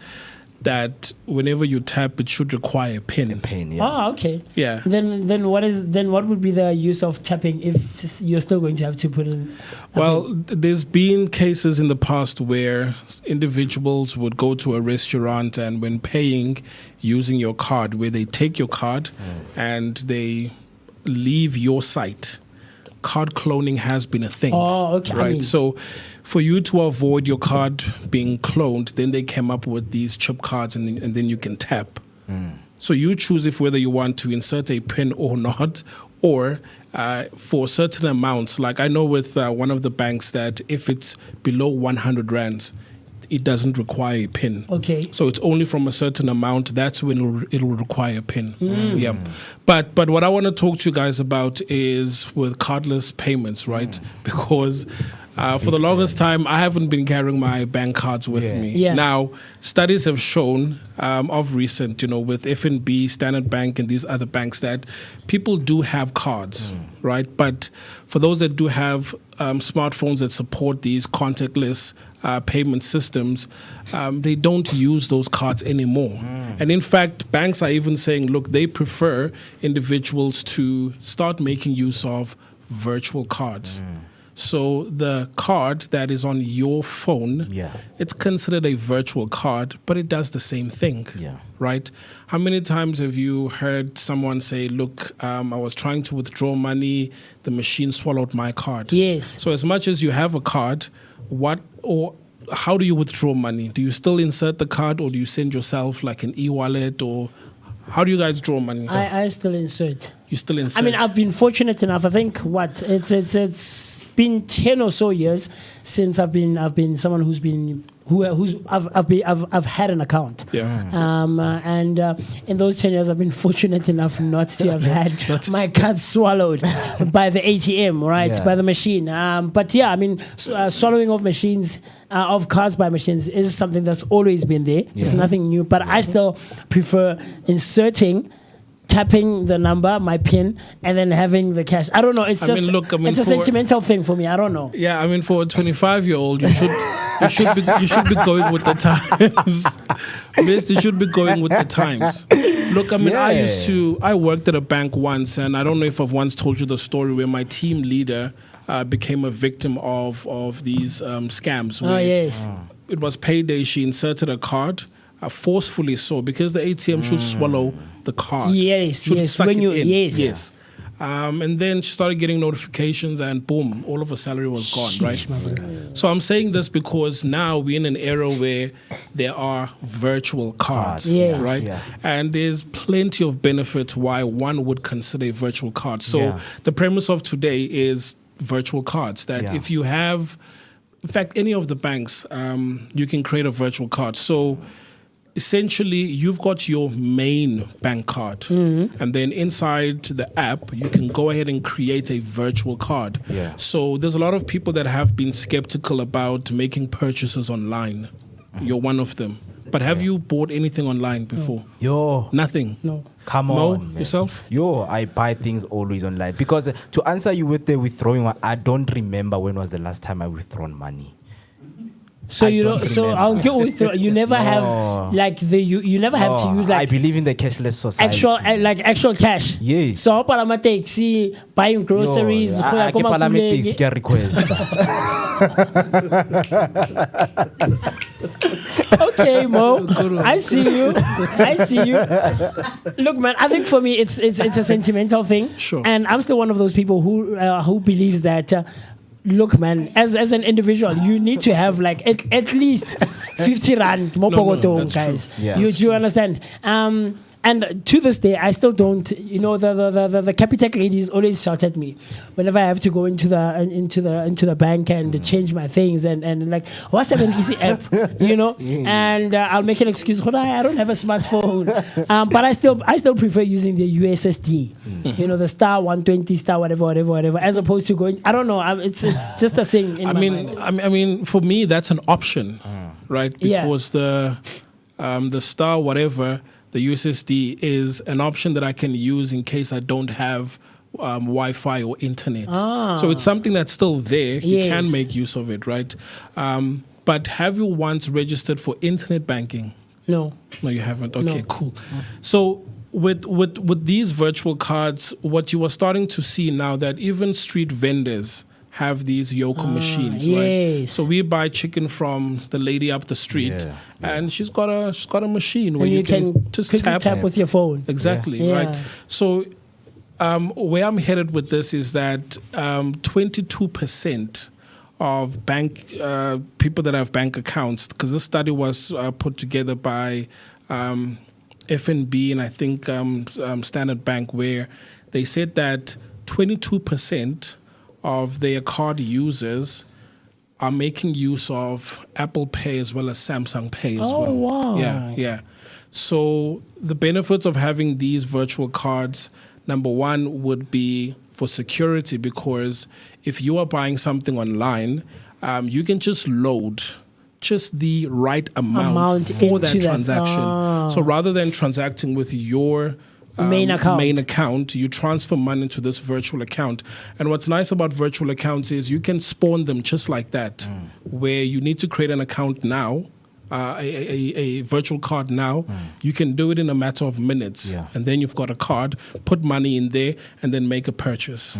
that whenever you tap, it should require a PIN. Oh, okay. Yeah. Then what would be the use of tapping if you're still going to have to put in? There's been cases in the past where individuals would go to a restaurant, and when paying using your card, where they take your card and they leave your site. Card cloning has been a thing. Oh, okay. Right. So for you to avoid your card being cloned, then they came up with these chip cards, and then you can tap. So you choose whether you want to insert a PIN or not, or for certain amounts. Like I know with one of the banks that if it's below 100 rands, it doesn't require a PIN. Okay. So it's only from a certain amount, that's when it'll require a PIN. Yeah. But what I want to talk to you guys about is with cardless payments, right? Because for the longest time, I haven't been carrying my bank cards with me. Yeah. Now, studies have shown of recent, with FNB, Standard Bank, and these other banks, that people do have cards, right? But for those that do have smartphones that support these contactless payment systems, they don't use those cards anymore. And in fact, banks are even saying, look, they prefer individuals to start making use of virtual cards. So the card that is on your phone, it's considered a virtual card, but it does the same thing, right? How many times have you heard someone say, look, I was trying to withdraw money, the machine swallowed my card? Yes. So as much as you have a card, how do you withdraw money? Do you still insert the card, or do you send yourself like an e-wallet, or how do you guys draw money? I still insert. You still insert? I mean, I've been fortunate enough. I think it's been 10 or so years since I've been someone I've had an account. And in those 10 years, I've been fortunate enough not to have had my card swallowed by the ATM, right, by the machine. But yeah, I mean, swallowing of machines, of cards by machines is something that's always been there. It's nothing new, but I still prefer inserting, tapping the number, my PIN, and then having the cash. I don't know. It's just it's a sentimental thing for me. I don't know. Yeah, I mean, for a 25-year-old, you should be going with the times. Mister, you should be going with the times. Look, I mean, I worked at a bank once, and I don't know if I've once told you the story where my team leader became a victim of these scams. Oh, yes. it was payday, she inserted a card. Forcefully so, because the ATM should swallow the card. Yes, Should yes. suck When it you in. yes. Yes. And then she started getting notifications, and boom, all of her salary was gone, right? So I'm saying this because now we're in an era where there are virtual cards, Yes. right? Yeah. And there's plenty of benefits why one would consider a virtual card. So Yeah. the premise of today is virtual cards, that Yeah. if you have, in fact, any of the banks, you can create a virtual card. So essentially, you've got your main bank card, and then inside the app, you can go ahead and create a virtual card. Yeah. So there's a lot of people that have been skeptical about making purchases online. You're one of them. But have you bought anything online before? Yo, Nothing. No. come Mo, on, man. yourself? Yo, I buy things always online because to answer you with the withdrawing one, I don't remember when was the last time I withdrawn money. So I you don't don't. So remember. I'll go with you. Never No. have like you never have to No, use I like believe in the cashless society. actual cash. Yes. So how palama taxi, buying groceries. Yo, go ya I ko ke palame Makuleng. taxi, ke a request. Okay, Mo. I see you. I see you. Look, man. I think for me, it's a sentimental thing. Sure. And I'm still one of those people who believes that. Look, man. As an individual, you need to have like at least 50 rand more No, pogotong, that's true. guys. Yeah. You do you understand? And to this day, I still don't. You know, the Capitec ladies always shout at me whenever I have to go into the bank and change my things and like what's a BNKC app, you know? And I'll make an excuse. I don't have a smartphone, but I still prefer using the USSD. You know, the star 120 star whatever, as opposed to going. I don't know. It's just a thing. In my mind. I mean, for me, that's an option, right? Yeah. Because the star whatever, the USSD is an option that I can use in case I don't have Wi-Fi or internet. So it's something that's still there. You Yes. can make use of it, right? But have you once registered for internet banking? No. No, you haven't. Okay, No. cool. So with these virtual cards, what you are starting to see now that even street vendors have these Yoko machines, right? yes. So we buy chicken from the lady up the street, Yeah, and she's got a machine where And you can just quickly tap. with your phone. Exactly, Yeah. right? So where I'm headed with this is that 22% of bank people that have bank accounts, because this study was put together by FNB and I think Standard Bank, where they said that 22% of their card users are making use of Apple Pay as well as Samsung Pay as well. Oh, wow. Yeah. So the benefits of having these virtual cards, number one, would be for security, because if you are buying something online, you can just load just the right amount for that into that. transaction. So rather than transacting with your Main account. you transfer money to this virtual account. And what's nice about virtual accounts is you can spawn them just like that, where you need to create an account now, a virtual card now. You can do it in a matter of minutes. Yeah. And then you've got a card, put money in there, and then make a purchase.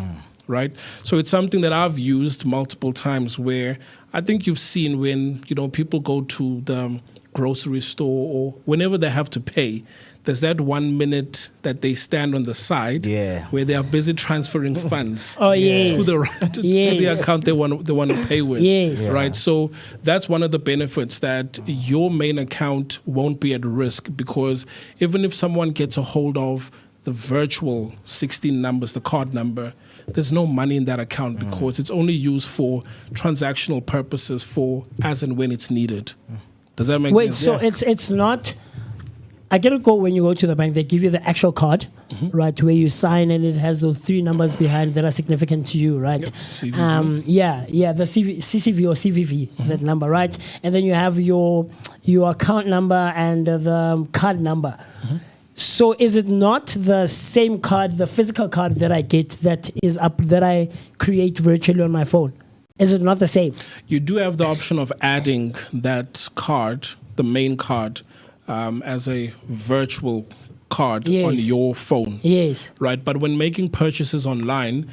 Right? So it's something that I've used multiple times, where I think you've seen when, people go to the grocery store or whenever they have to pay, there's that 1 minute that they stand on the side, Yeah. where they are busy transferring funds Oh, to yes. the Yes. account they want to pay with. Yes. Yeah. Right. So that's one of the benefits, that your main account won't be at risk, because even if someone gets a hold of the virtual 16 numbers, the card number, there's no money in that account, because it's only used for transactional purposes, for as and when it's needed. Does that make Wait, sense? so it's not. I get it. When you go to the bank, they give you the actual card, right, where you sign, and it has those 3 numbers behind that are significant to you, right? Yep, CVV. The CCV or CVV, that number, right? And then you have your account number and the card number. So is it not the same card, the physical card that I get that I create virtually on my phone? Is it not the same? You do have the option of adding that card, the main card, as a virtual card on Yes. your phone. Yes. Right, but when making purchases online,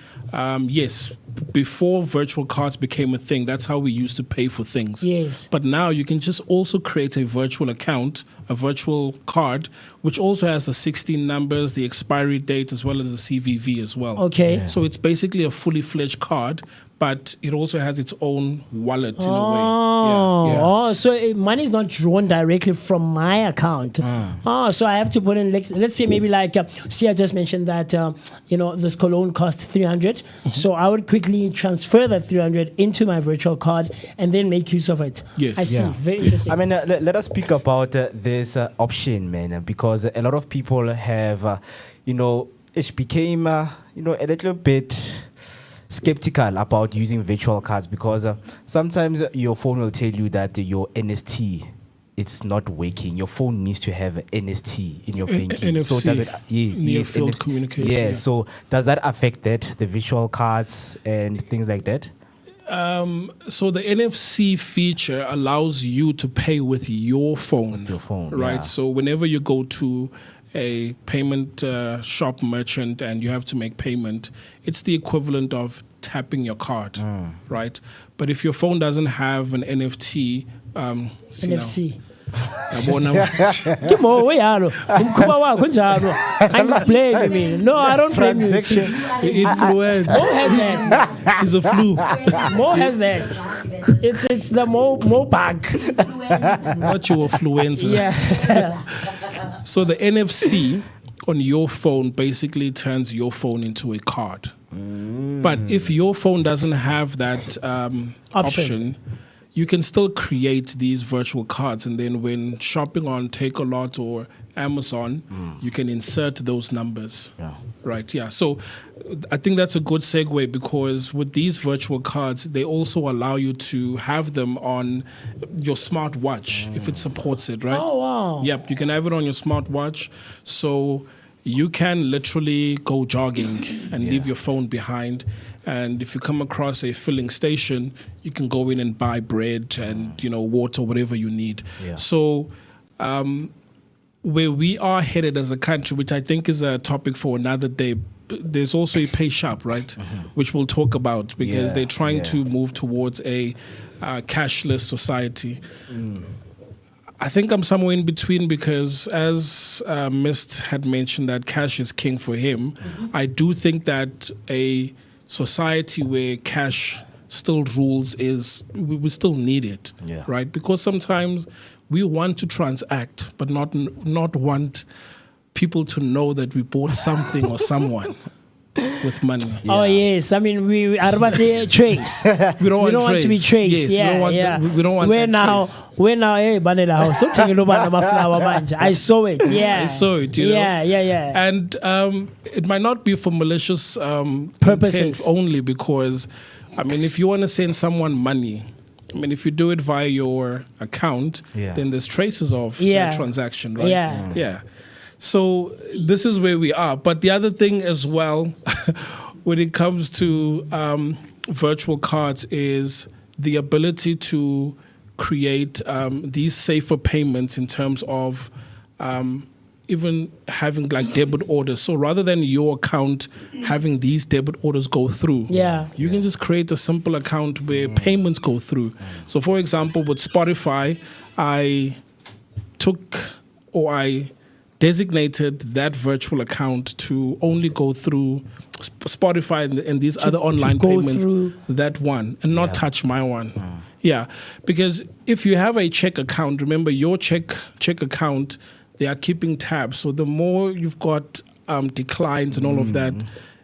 yes, before virtual cards became a thing, that's how we used to pay for things. Yes. But now you can just also create a virtual account, a virtual card, which also has the 16 numbers, the expiry date, as well as the CVV as well. Okay. So it's basically a fully fledged card, but it also has its own wallet in a way. Oh, so money is not drawn directly from my account. Oh, so I have to put in, let's say maybe like, see, I just mentioned that, this cologne cost 300. So I would quickly transfer that 300 into my virtual card and then make use of it. Yes. I see. Yeah. Very interesting. I mean, let us speak about this option, man, because a lot of people have, it became, a little bit skeptical about using virtual cards because sometimes your phone will tell you that your NST it's not working. Your phone needs to have NST in your banking. NFC, so does it? Near Yes, field NFC. communication. Yeah. So does that affect the visual cards and things like that? So the NFC feature allows you to pay with your phone. Your phone, right? yeah. So whenever you go to a payment shop merchant and you have to make payment, it's the equivalent of tapping your card, right? But if your phone doesn't have an NFT, NFC. yabona Come on, where are you? Umkhuba wakho njalo. I'm blaming me. No, I don't blame you. Transaction. influence Mo has that. is a flu. Mo has that. It's the Mo bug. Not your influenza. Yeah. So the NFC on your phone basically turns your phone into a card. But if your phone doesn't have that option, you can still create these virtual cards, and then when shopping on Takealot or Amazon, you can insert those numbers. Yeah. Right, yeah. So I think that's a good segue because with these virtual cards, they also allow you to have them on your smartwatch if it supports it, right? Oh, wow. Yep, you can have it on your smartwatch. So you can literally go jogging and leave your phone behind. And if you come across a filling station, you can go in and buy bread and, water, whatever you need. Yeah. So where we are headed as a country, which I think is a topic for another day, there's also a pay shop, right? Which we'll talk about because they're trying to move towards a cashless society. I think I'm somewhere in between because as Mist had mentioned that cash is king for him, I do think that a society where cash still rules we still need it, right? Because sometimes we want to transact, but not want people to know that we bought something or someone with money. Oh yes, I mean we are about to trace. We don't want to be traced. Yes, Yeah, we don't want yeah. we don't want We're that now, trace. hey, Banela house. So take a look at my flower bunch. I saw it. Yeah, I saw it, you know. Yeah. And it might not be for malicious Purposes. intent only because, I mean, if you want to send someone money, I mean, if you do it via your account, then there's traces of that transaction, right? Yeah. So this is where we are. But the other thing as well, when it comes to virtual cards, is the ability to create these safer payments in terms of even having like debit orders. So rather than your account having these debit orders go through, you can just create a simple account where payments go through. So for example, with Spotify, I designated that virtual account to only go through Spotify and these other online payments, that one, and not touch my one. Yeah, because if you have a check account, remember your check account, they are keeping tabs. So the more you've got declines and all of that,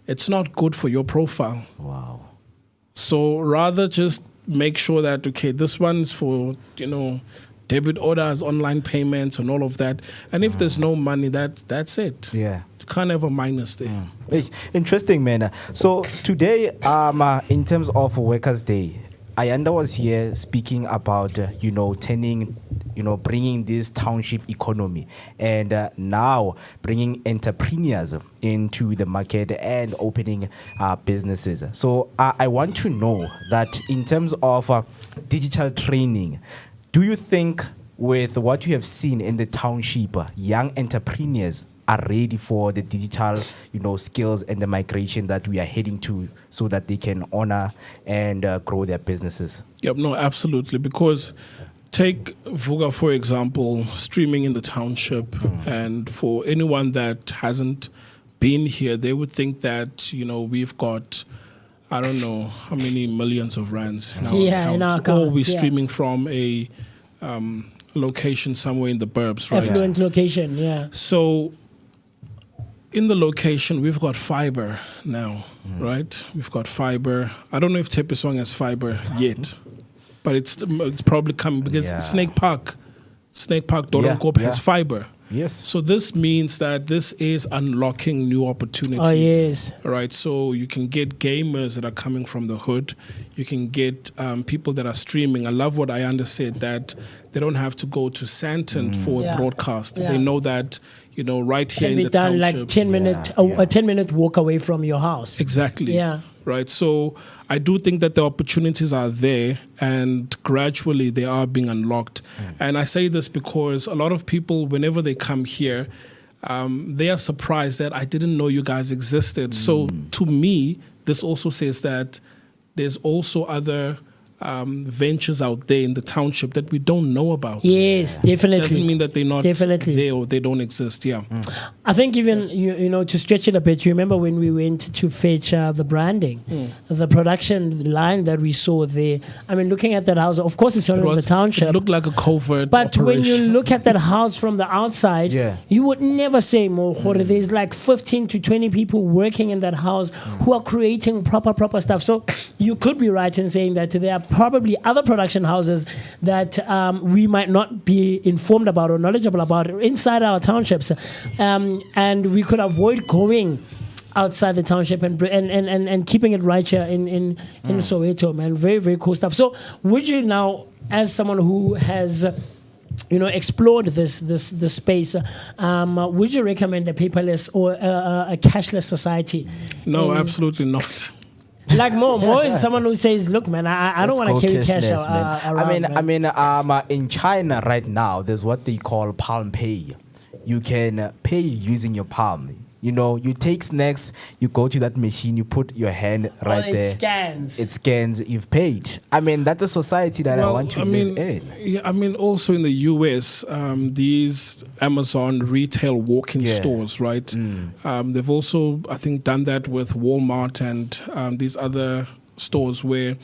it's not good for your profile. Wow. So rather just make sure that, okay, this one's for, debit orders, online payments, and all of that. And if there's no money, that's it. Yeah. You can't have a minus there. Hey, interesting, man. So today, in terms of Workers' Day, Ayanda was here speaking about, turning, bringing this township economy and now bringing entrepreneurs into the market and opening businesses. So I want to know that in terms of digital training, do you think with what you have seen in the township, young entrepreneurs are ready for the digital, skills and the migration that we are heading to, so that they can honor and grow their businesses? Yep, no, absolutely. Because take Vooka, for example, streaming in the township. And for anyone that hasn't been here, they would think that, we've got, I don't know how many millions of rands in our account. In our account. Or we're streaming from a location somewhere in the burbs, right? Affluent location, yeah. So in the location, we've got fiber now, right? We've got fiber. I don't know if Tepisong has fiber yet, but it's probably coming, because Snake Park Doronkope has fiber. Yes. So this means that this is unlocking new opportunities. Oh, yes. All right. So you can get gamers that are coming from the hood. You can get people that are streaming. I love what Ayanda said, that they don't have to go to Santon for a broadcast. Yeah. They know that, right here Can in be the done township. like 10 minute, a 10-minute walk away from your house. Exactly. Yeah. Right. So I do think that the opportunities are there, and gradually they are being unlocked. And I say this because a lot of people, whenever they come here, they are surprised that I didn't know you guys existed. So to me, this also says that there's also other ventures out there in the township that we don't know about. Yes, definitely. Doesn't mean that they're not Definitely. there or they don't exist. Yeah. I think even, to stretch it a bit, you remember when we went to fetch the branding, the production line that we saw there. I mean, looking at that house, of course it's not in the township. It looked like a covert But when you operation. look at that house from the outside, you would never say, there's like 15 to 20 people working in that house who are creating proper stuff. So you could be right in saying that there are probably other production houses that we might not be informed about or knowledgeable about inside our townships. And we could avoid going outside the township and keeping it right here in Soweto, man. Very, very cool stuff. So would you now, as someone who has explored this space, would you recommend a paperless or a cashless society? No, absolutely not. Like Mo is someone who says, look, man, I don't want to carry cash around. In China right now, there's what they call palm pay. You can pay using your palm. You take snacks, you go to that machine, you put your hand right there. It scans, you've paid. That's a society that I want to live in. Yeah, also in the US, these Amazon retail walk-in stores, right? They've also, I think, done that with Walmart and these other stores where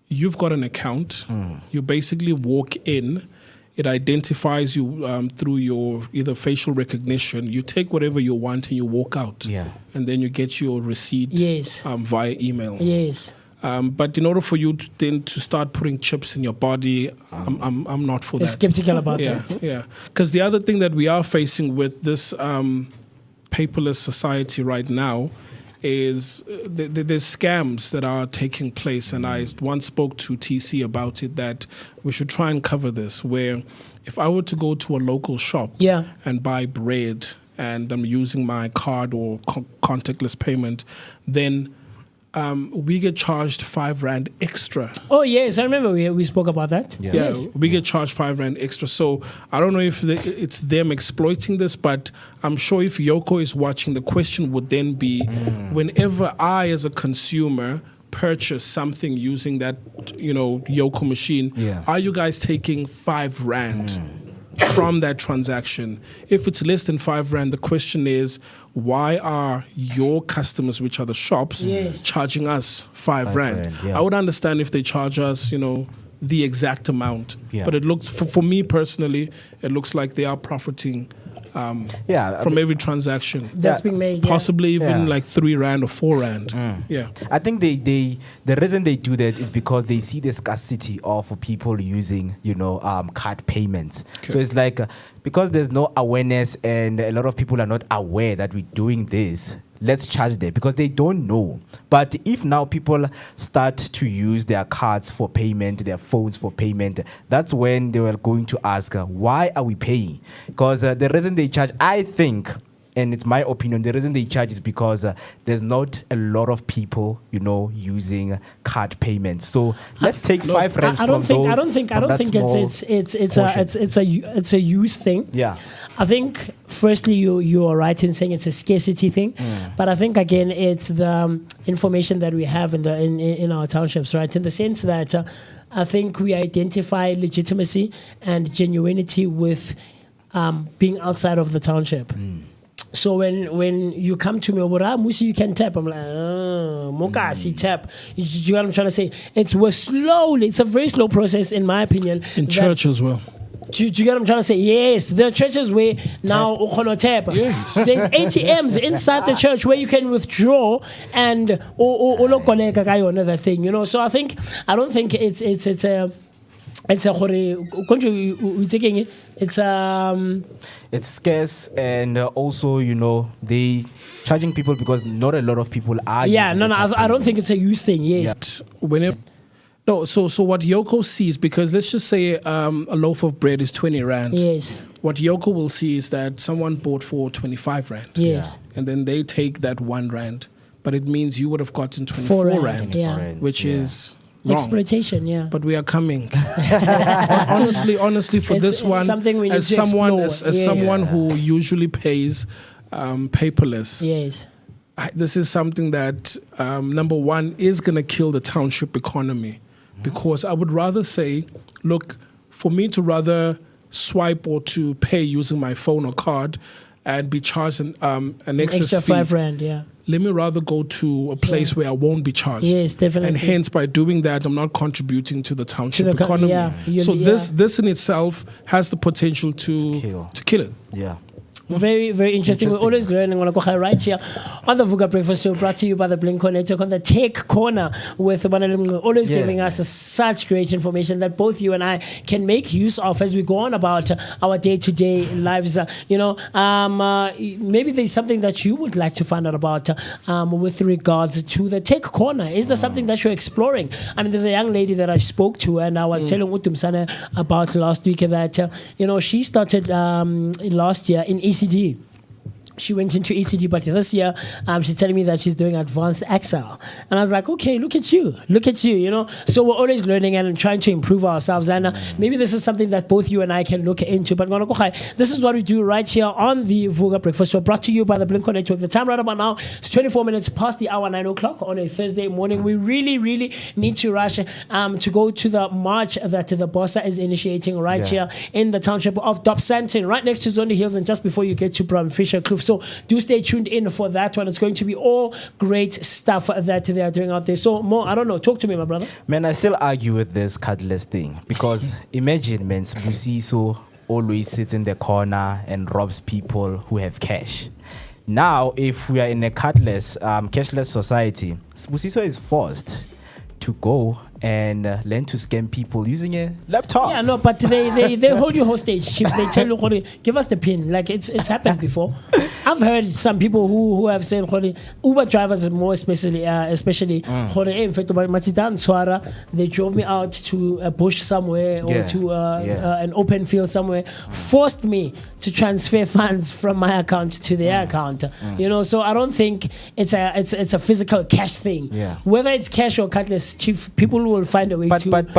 you've got an account, you basically walk in. It identifies you through your either facial recognition. You take whatever you want and you walk out. Yeah. And then you get your receipt via email. Yes. But in order for you to start putting chips in your body, I'm not for that. Skeptical about that. Yeah. Because the other thing that we are facing with this paperless society right now is there's scams that are taking place, and I once spoke to TC about it, that we should try and cover this, where if I were to go to a local shop and buy bread and I'm using my card or contactless payment, then we get charged R5 extra. Oh yes, I remember we spoke about that. Yeah, we get charged R5 extra. So I don't know if it's them exploiting this, but I'm sure if Yoko is watching, the question would then be, whenever I as a consumer purchase something using that Yoko machine, are you guys taking R5 from that transaction? If it's less than R5, the question is, why are your customers, which are the shops, charging us R5? I would understand if they charge us, the exact amount. But it looks, for me personally, it looks like they are profiting from every transaction that's being made. Possibly even like R3 or R4. Yeah. I think the reason they do that is because they see the scarcity of people using, card payments. Okay. So it's like, because there's no awareness and a lot of people are not aware that we're doing this, let's charge them, because they don't know. But if now people start to use their cards for payment, their phones for payment, that's when they were going to ask, why are we paying? Because the reason they charge, I think, and it's my opinion, the reason they charge is because there's not a lot of people, using card payments. So let's take 5 rands I from don't think. those. I don't think. I from don't that think small it's a use thing. Yeah. I think firstly you are right in saying it's a scarcity thing, but I think again it's the information that we have in our townships, right? In the sense that I think we identify legitimacy and genuinity with being outside of the township. So when you come to me, Musi, you can tap. I'm like, Mokasi tap. You know what I'm trying to say? It's a very slow process, in my opinion. In church as well. Do you get what I'm trying to say? Yes, there are churches where now tap. Yes. There's ATMs inside the church where you can withdraw and another thing, So I don't think it's scarce, and also they charging people because not a lot of people are. I don't think it's a use thing. Yes. Whenever. No, so what Yoko sees, because let's just say a loaf of bread is 20 rand. Yes. What Yoko will see is that someone bought for 25 rand. Yes. And then they take that 1 rand, but it means you would have gotten 24 rand, which is wrong. Exploitation, yeah. But we are coming. honestly, for this one, something we need as to someone explore. as someone who usually pays paperless. Yes. This is something that number one is going to kill the township economy, because I would rather say, look, for me to rather swipe or to pay using my phone or card and be charged an extra fee, 5 rand, yeah. let me rather go to a place where I won't be charged. Yes, definitely. And hence, by doing that, I'm not contributing to the township economy. So this in itself has the potential to kill it. Yeah. Very, very interesting. We're always learning. We're going to go right here on the Vooka Breakfast Show, brought to you by the Blink Network on the Tech Corner with always giving us such great information that both you and I can make use of as we go on about our day-to-day lives. Maybe there's something that you would like to find out about with regards to the Tech Corner. Is there something that you're exploring? I mean, there's a young lady that I spoke to, and I was telling Utumsana about last week that she started last year in ECD. She went into ECD, but this year she's telling me that she's doing advanced Excel. And I was like, okay, look at you. So we're always learning and trying to improve ourselves. And maybe this is something that both you and I can look into. But this is what we do right here on the Vooka Breakfast Show, brought to you by the Blink Network. The time right about now is 24 minutes past the hour, 9 o'clock on a Thursday morning. We really, really need to rush to go to the march that the Bossa is initiating right here in the township of Dopsanton, right next to Zondi Hills and just before you get to Bram Fisher Kloof. So do stay tuned in for that one. It's going to be all great stuff that they are doing out there. So Mo, I don't know. Talk to me, my brother. Man, I still argue with this cardless thing, because imagine, man, Sibusiso always sits in the corner and robs people who have cash. Now, if we are in a cashless society, Sibusiso is forced to go and learn to scam people using a laptop. Yeah, no, but they hold you hostage, Chief. They tell you, give us the pin. Like, it's happened before. I've heard some people who have said, Uber drivers more especially, they drove me out to a bush somewhere or to an open field somewhere, forced me to transfer funds from my account to their account. So I don't think it's a physical cash thing. Yeah. Whether it's cash or cardless, Chief, people will find a way to rob you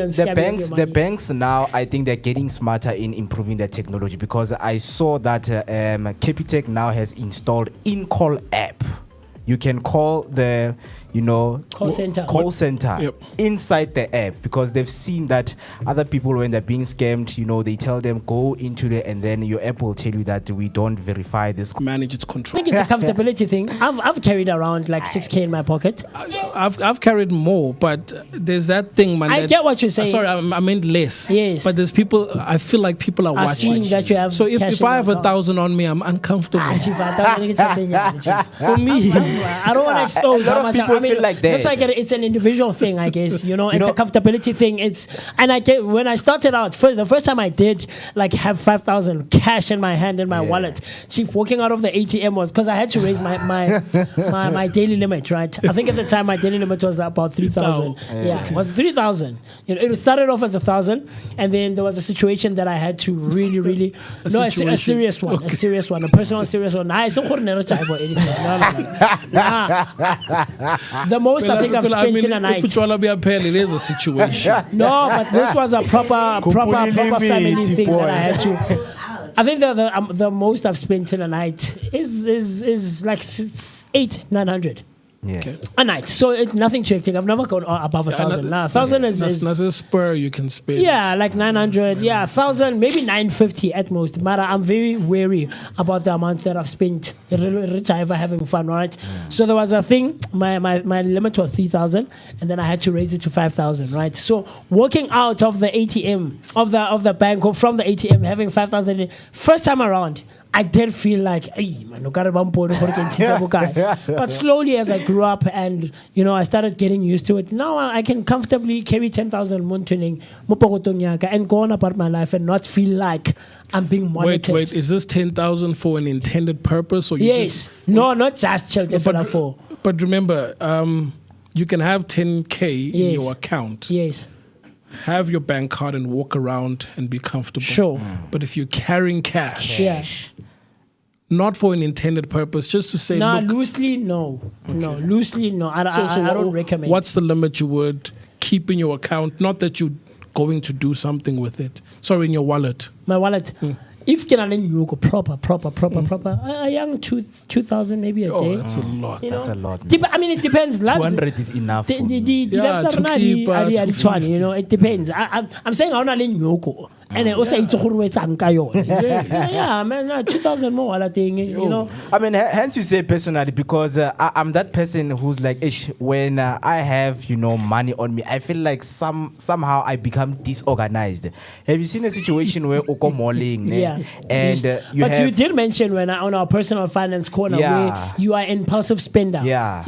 and scam you. The banks now, I think they're getting smarter in improving their technology, because I saw that Capitec now has installed in-call app. You can call the call center inside the app, because they've seen that other people, when they're being scammed, they tell them go into there, and then your app will tell you that we don't verify this. Manage its control. I think it's a comfortability thing. I've carried around like 6K in my pocket. I've carried more, but there's that thing, man. I get what you're saying. Sorry, I meant less. Yes. But there's people, I feel like people are watching. That you have. So if I have 1,000 on me, I'm uncomfortable. Chief, For me, I don't want to expose how much. don't feel like that. That's why I get it. It's an individual thing, I guess. You know, it's know- a comfortability thing. And I get when I started out, the first time I did like have 5,000 cash in my hand in my wallet. Chief, walking out of the ATM was because I had to raise my daily limit, right? I think at the time my daily limit was about 3,000. Yeah, it was 3,000. You know, it started off as 1,000, and then there was a situation that I had to really a serious one, a serious one, a personal serious one. I said, never try for anything. No. The most I think I've spent in a night. If it is a situation. No, but this was a proper family thing that I had to. I think the most I've spent in a night is like 800-900. Yeah. Okay. A night, so it's nothing too hectic. I've never gone above 1,000. 1,000 is not a spur you can spend. yeah, like 900. Yeah, 1,000, maybe 950 at most. But I'm very wary about the amount that I've spent. Rich ever having fun, right? So there was a thing. My limit was 3,000, and then I had to raise it to 5,000, right? So walking out of the ATM of the bank or from the ATM having 5,000 first time around, I did feel like, hey, man, but slowly as I grew up and, you know, I started getting used to it. Now I can comfortably carry 10,000 muntuning and go on about my life and not feel like I'm being monitored. Wait, is this 10,000 for an intended purpose? Or you Yes. No, not just children for. But remember, you can have 10K in Yes. your account. Yes. Have your bank card and walk around and be comfortable. Sure. But if you're carrying cash, Yeah. not for an intended purpose, just to say, No, look, loosely, no. No, loosely, no. I don't recommend. What's the limit you would keep in your account? Not that you're going to do something with it. Sorry, in your wallet. My wallet. If can proper, a young 2,000 maybe a day. Oh, that's a lot. You know? That's a lot. I mean, it depends. 200 is enough. For me. You know, it depends. I'm saying I don't know and also it's yeah, man, 2,000 more I think, you know. I mean, hence you say personally because I'm that person who's like, ish, when I have, you know, money on me, I feel like somehow I become disorganized. Have you seen a situation where okomoling? Yeah. And you did mention when on our personal finance corner where you are impulsive spender. Yeah.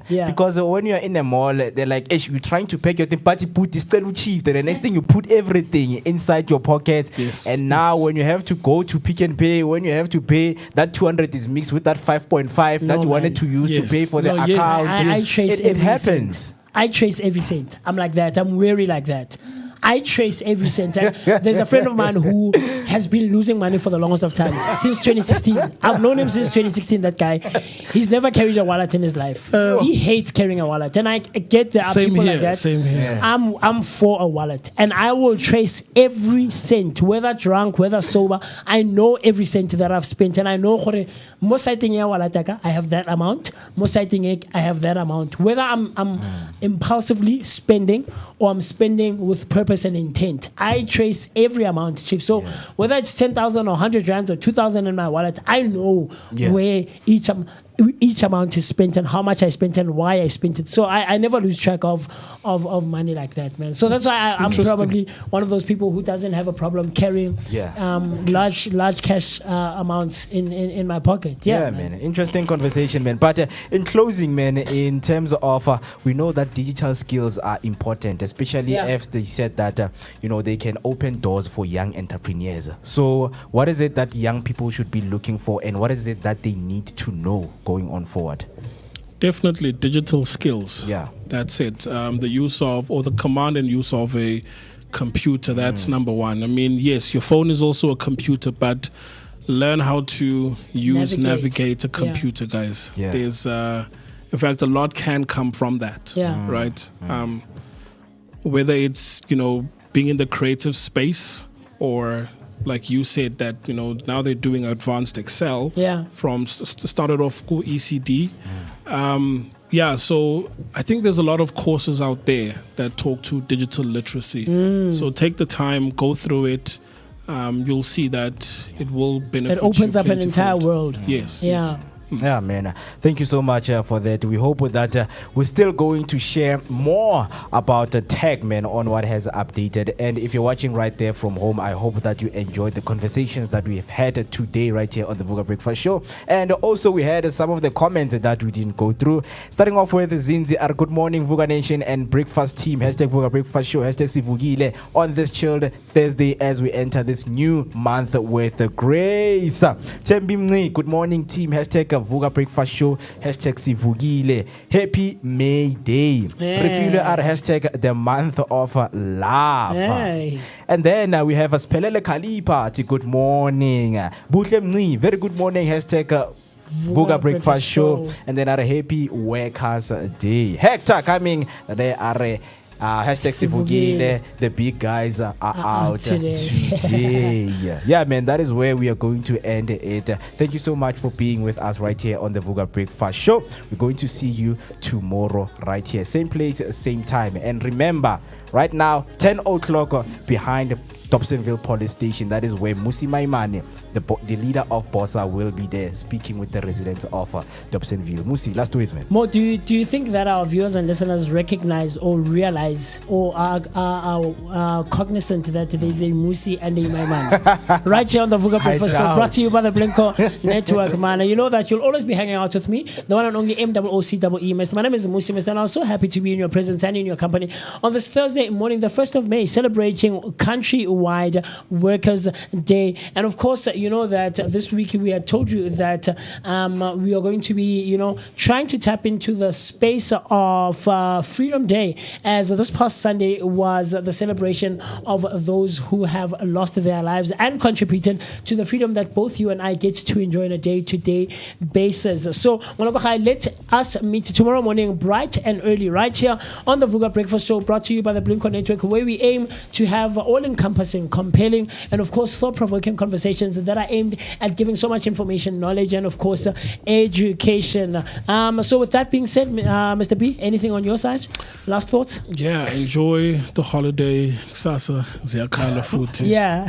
Because when you're in a mall, they're like, ish, you're trying to pack your thing, but you put this little cheap. Then the next thing you put everything inside your pocket. Yes. And now when you have to go to Pick and Pay, when you have to pay, that 200 is mixed with that 5.5 that you wanted to use to pay for the account. I trace it happens. Cent. I trace every cent. I'm like that. I'm wary like that. I trace every cent. There's a friend of mine who has been losing money for the longest of times since 2016. I've known him since 2016. That guy, he's never carried a wallet in his life. He hates carrying a wallet, and I get there are people like that. Same here. I'm for a wallet, and I will trace every cent, whether drunk, whether sober. I know every cent that I've spent, and I know most I think I have that amount. Most I think I have that amount. Whether I'm impulsively spending or I'm spending with purpose and intent, I trace every amount, Chief. So whether it's 10,000 or 100 rands or 2,000 in my wallet, I know where each amount is spent and how much I spent and why I spent it. So I never lose track of money like that, man. So that's why I'm probably one of those people who doesn't have a problem carrying large cash amounts in my pocket. Yeah, man. Interesting conversation, man. But in closing, man, in terms of we know that digital skills are important, especially if they said that you know, they can open doors for young entrepreneurs. So what is it that young people should be looking for, and what is it that they need to know going on forward? Definitely digital skills. Yeah. That's it. The use of, or the command and use of a computer, that's number one. I mean, yes, your phone is also a computer, but learn how to navigate a computer, guys. Yeah. There's, in fact, a lot can come from that. Yeah. Right? Whether it's, you know, being in the creative space, or like you said, that, you know, now they're doing advanced Excel from started off ECD. So I think there's a lot of courses out there that talk to digital literacy. So take the time, go through it. You'll see that it will benefit you. It opens up an entire plentyfold. world. Yes. Yeah. Yes. Yeah, man. Thank you so much for that. We hope that we're still going to share more about tech, man, on what has updated. And if you're watching right there from home, I hope that you enjoyed the conversations that we've had today right here on the Vooka Breakfast Show. And also we had some of the comments that we didn't go through. Starting off with Zinzi, our good morning Vooka Nation and breakfast team. Hashtag Vooka Breakfast Show. Hashtag Sivugile on this chilled Thursday as we enter this new month with grace. Tembi Mni, good morning team. Hashtag Vooka Breakfast Show. Hashtag Sivugile. Happy May Day. Refuel our hashtag the month of love. Hey. And then we have a Spelele Kalipa. Good morning. Butle Mni, very good morning. Hashtag Vooka Breakfast Show. And then our happy Workers Day. Hector coming. They are hashtag Sivugile. The big guys are out today. Yeah, man, that is where we are going to end it. Thank you so much for being with us right here on the Vooka Breakfast Show. We're going to see you tomorrow right here. Same place, same time. And remember, right now, 10 o'clock behind Dobsonville Police Station. That is where Musi Maimane, the leader of Bossa, will be there speaking with the residents of Dobsonville. Musi, last words, man. Mo, do you think that our viewers and listeners recognize or realize or are cognizant that there is a Musi and a Maimane right here on the Vooka Breakfast Show, brought to you by the Blinko Network, man. And you know that you'll always be hanging out with me, the one and only MOOCEE, Mr. My name is Musi, Mr. And I'm so happy to be in your presence and in your company on this Thursday morning, the 1st of May, celebrating countrywide Workers' Day. And of course, you know that this week we had told you that we are going to be, trying to tap into the space of Freedom Day, as this past Sunday was the celebration of those who have lost their lives and contributed to the freedom that both you and I get to enjoy on a day-to-day basis. So, let us meet tomorrow morning bright and early right here on the Vooka Breakfast Show, brought to you by the Blinko Network, where we aim to have all-encompassing, compelling, and of course thought-provoking conversations that are aimed at giving so much information, knowledge, and of course education. So with that being said, Mr. B, anything on your side? Last thoughts? Yeah, enjoy the holiday. Sasa ziyakhala futhi. Yeah.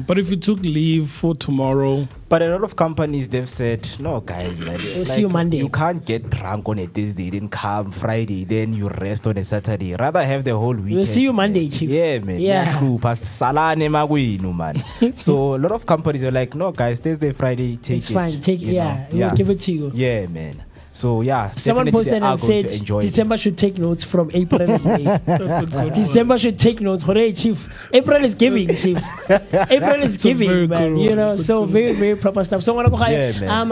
But if you took leave for tomorrow, but a lot of companies, they've said, no, guys, man. We'll see you Monday. You can't get drunk on a Thursday, then come Friday, then you rest on a Saturday. Rather have the whole weekend. We'll see you Monday, Chief. Yeah, man. Yeah. So a lot of companies are like, no, guys, Thursday, Friday, take it's it. fine. Take it. Yeah. We'll give it to you. Yeah, man. So yeah, someone posted and said December should take notes from April and May. December should take notes. Hooray, Chief. April is giving, Chief. April is giving, man. So very, very proper stuff. So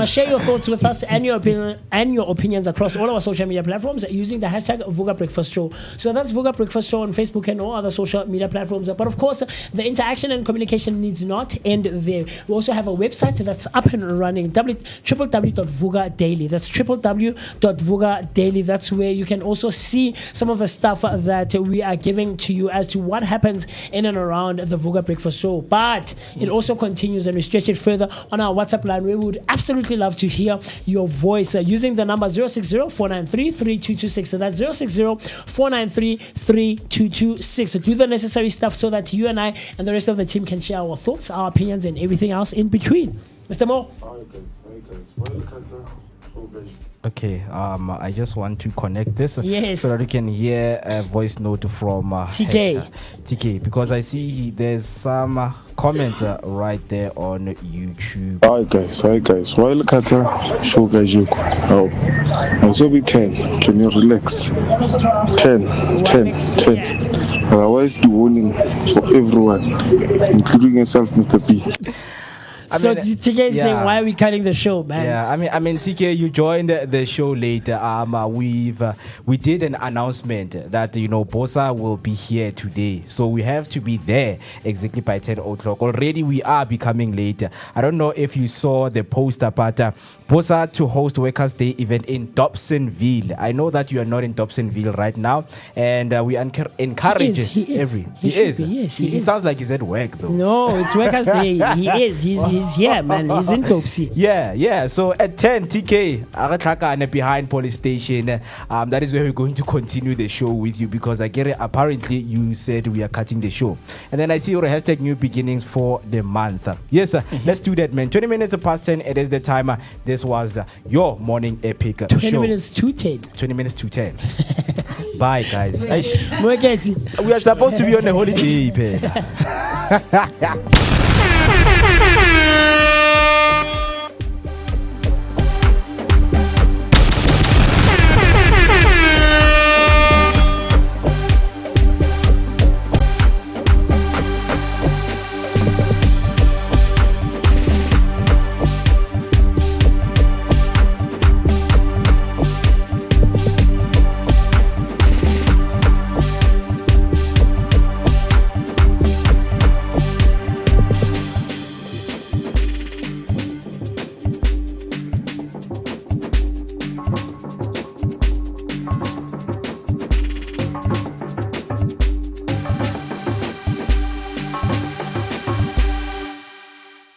share your thoughts with us and your opinions across all our social media platforms using the hashtag Vooka Breakfast Show. So that's Vooka Breakfast Show on Facebook and all other social media platforms. But of course, the interaction and communication needs not end there. We also have a website that's up and running, www.vooka daily. That's www.vooka daily. That's where you can also see some of the stuff that we are giving to you as to what happens in and around the Vooka Breakfast Show. But it also continues, and we stretch it further on our WhatsApp line, where we would absolutely love to hear your voice using the number 060-493-3226. So that's 060-493-3226. Do the necessary stuff so that you and I and the rest of the team can share our thoughts, our opinions, and everything else in between. Mr. Mo? Okay, I just want to connect this so that we can hear a voice note from TK, because I see there's some comments right there on YouTube. Hi guys. While Kata show guys you also be 10. Can you relax? 10. Otherwise the warning for everyone, including yourself, Mr. B. So TK is saying, why are we cutting the show, man? Yeah, I mean, TK, you joined the show later. We did an announcement that Bossa will be here today, so we have to be there exactly by 10 o'clock. Already we are becoming late. I don't know if you saw the poster, but Bossa to host Workers' Day event in Dobsonville. I know that you are not in Dobsonville right now, and we encourage He is. He sounds like he's at work though. No, it's Workers' Day. He is. he's here, man. He's in Topsy. Yeah. So at 10, TK, Aratlakane behind police station. That is where we're going to continue the show with you because I get it. Apparently, you said we are cutting the show. And then I see your hashtag new beginnings for the month. Yes, sir. Let's do that, man. 20 minutes past 10. It is the time. This was your morning epic 20 show. minutes to 10. 20 minutes to 10. Bye, guys. Mweketi. We are supposed to be on a holiday, man.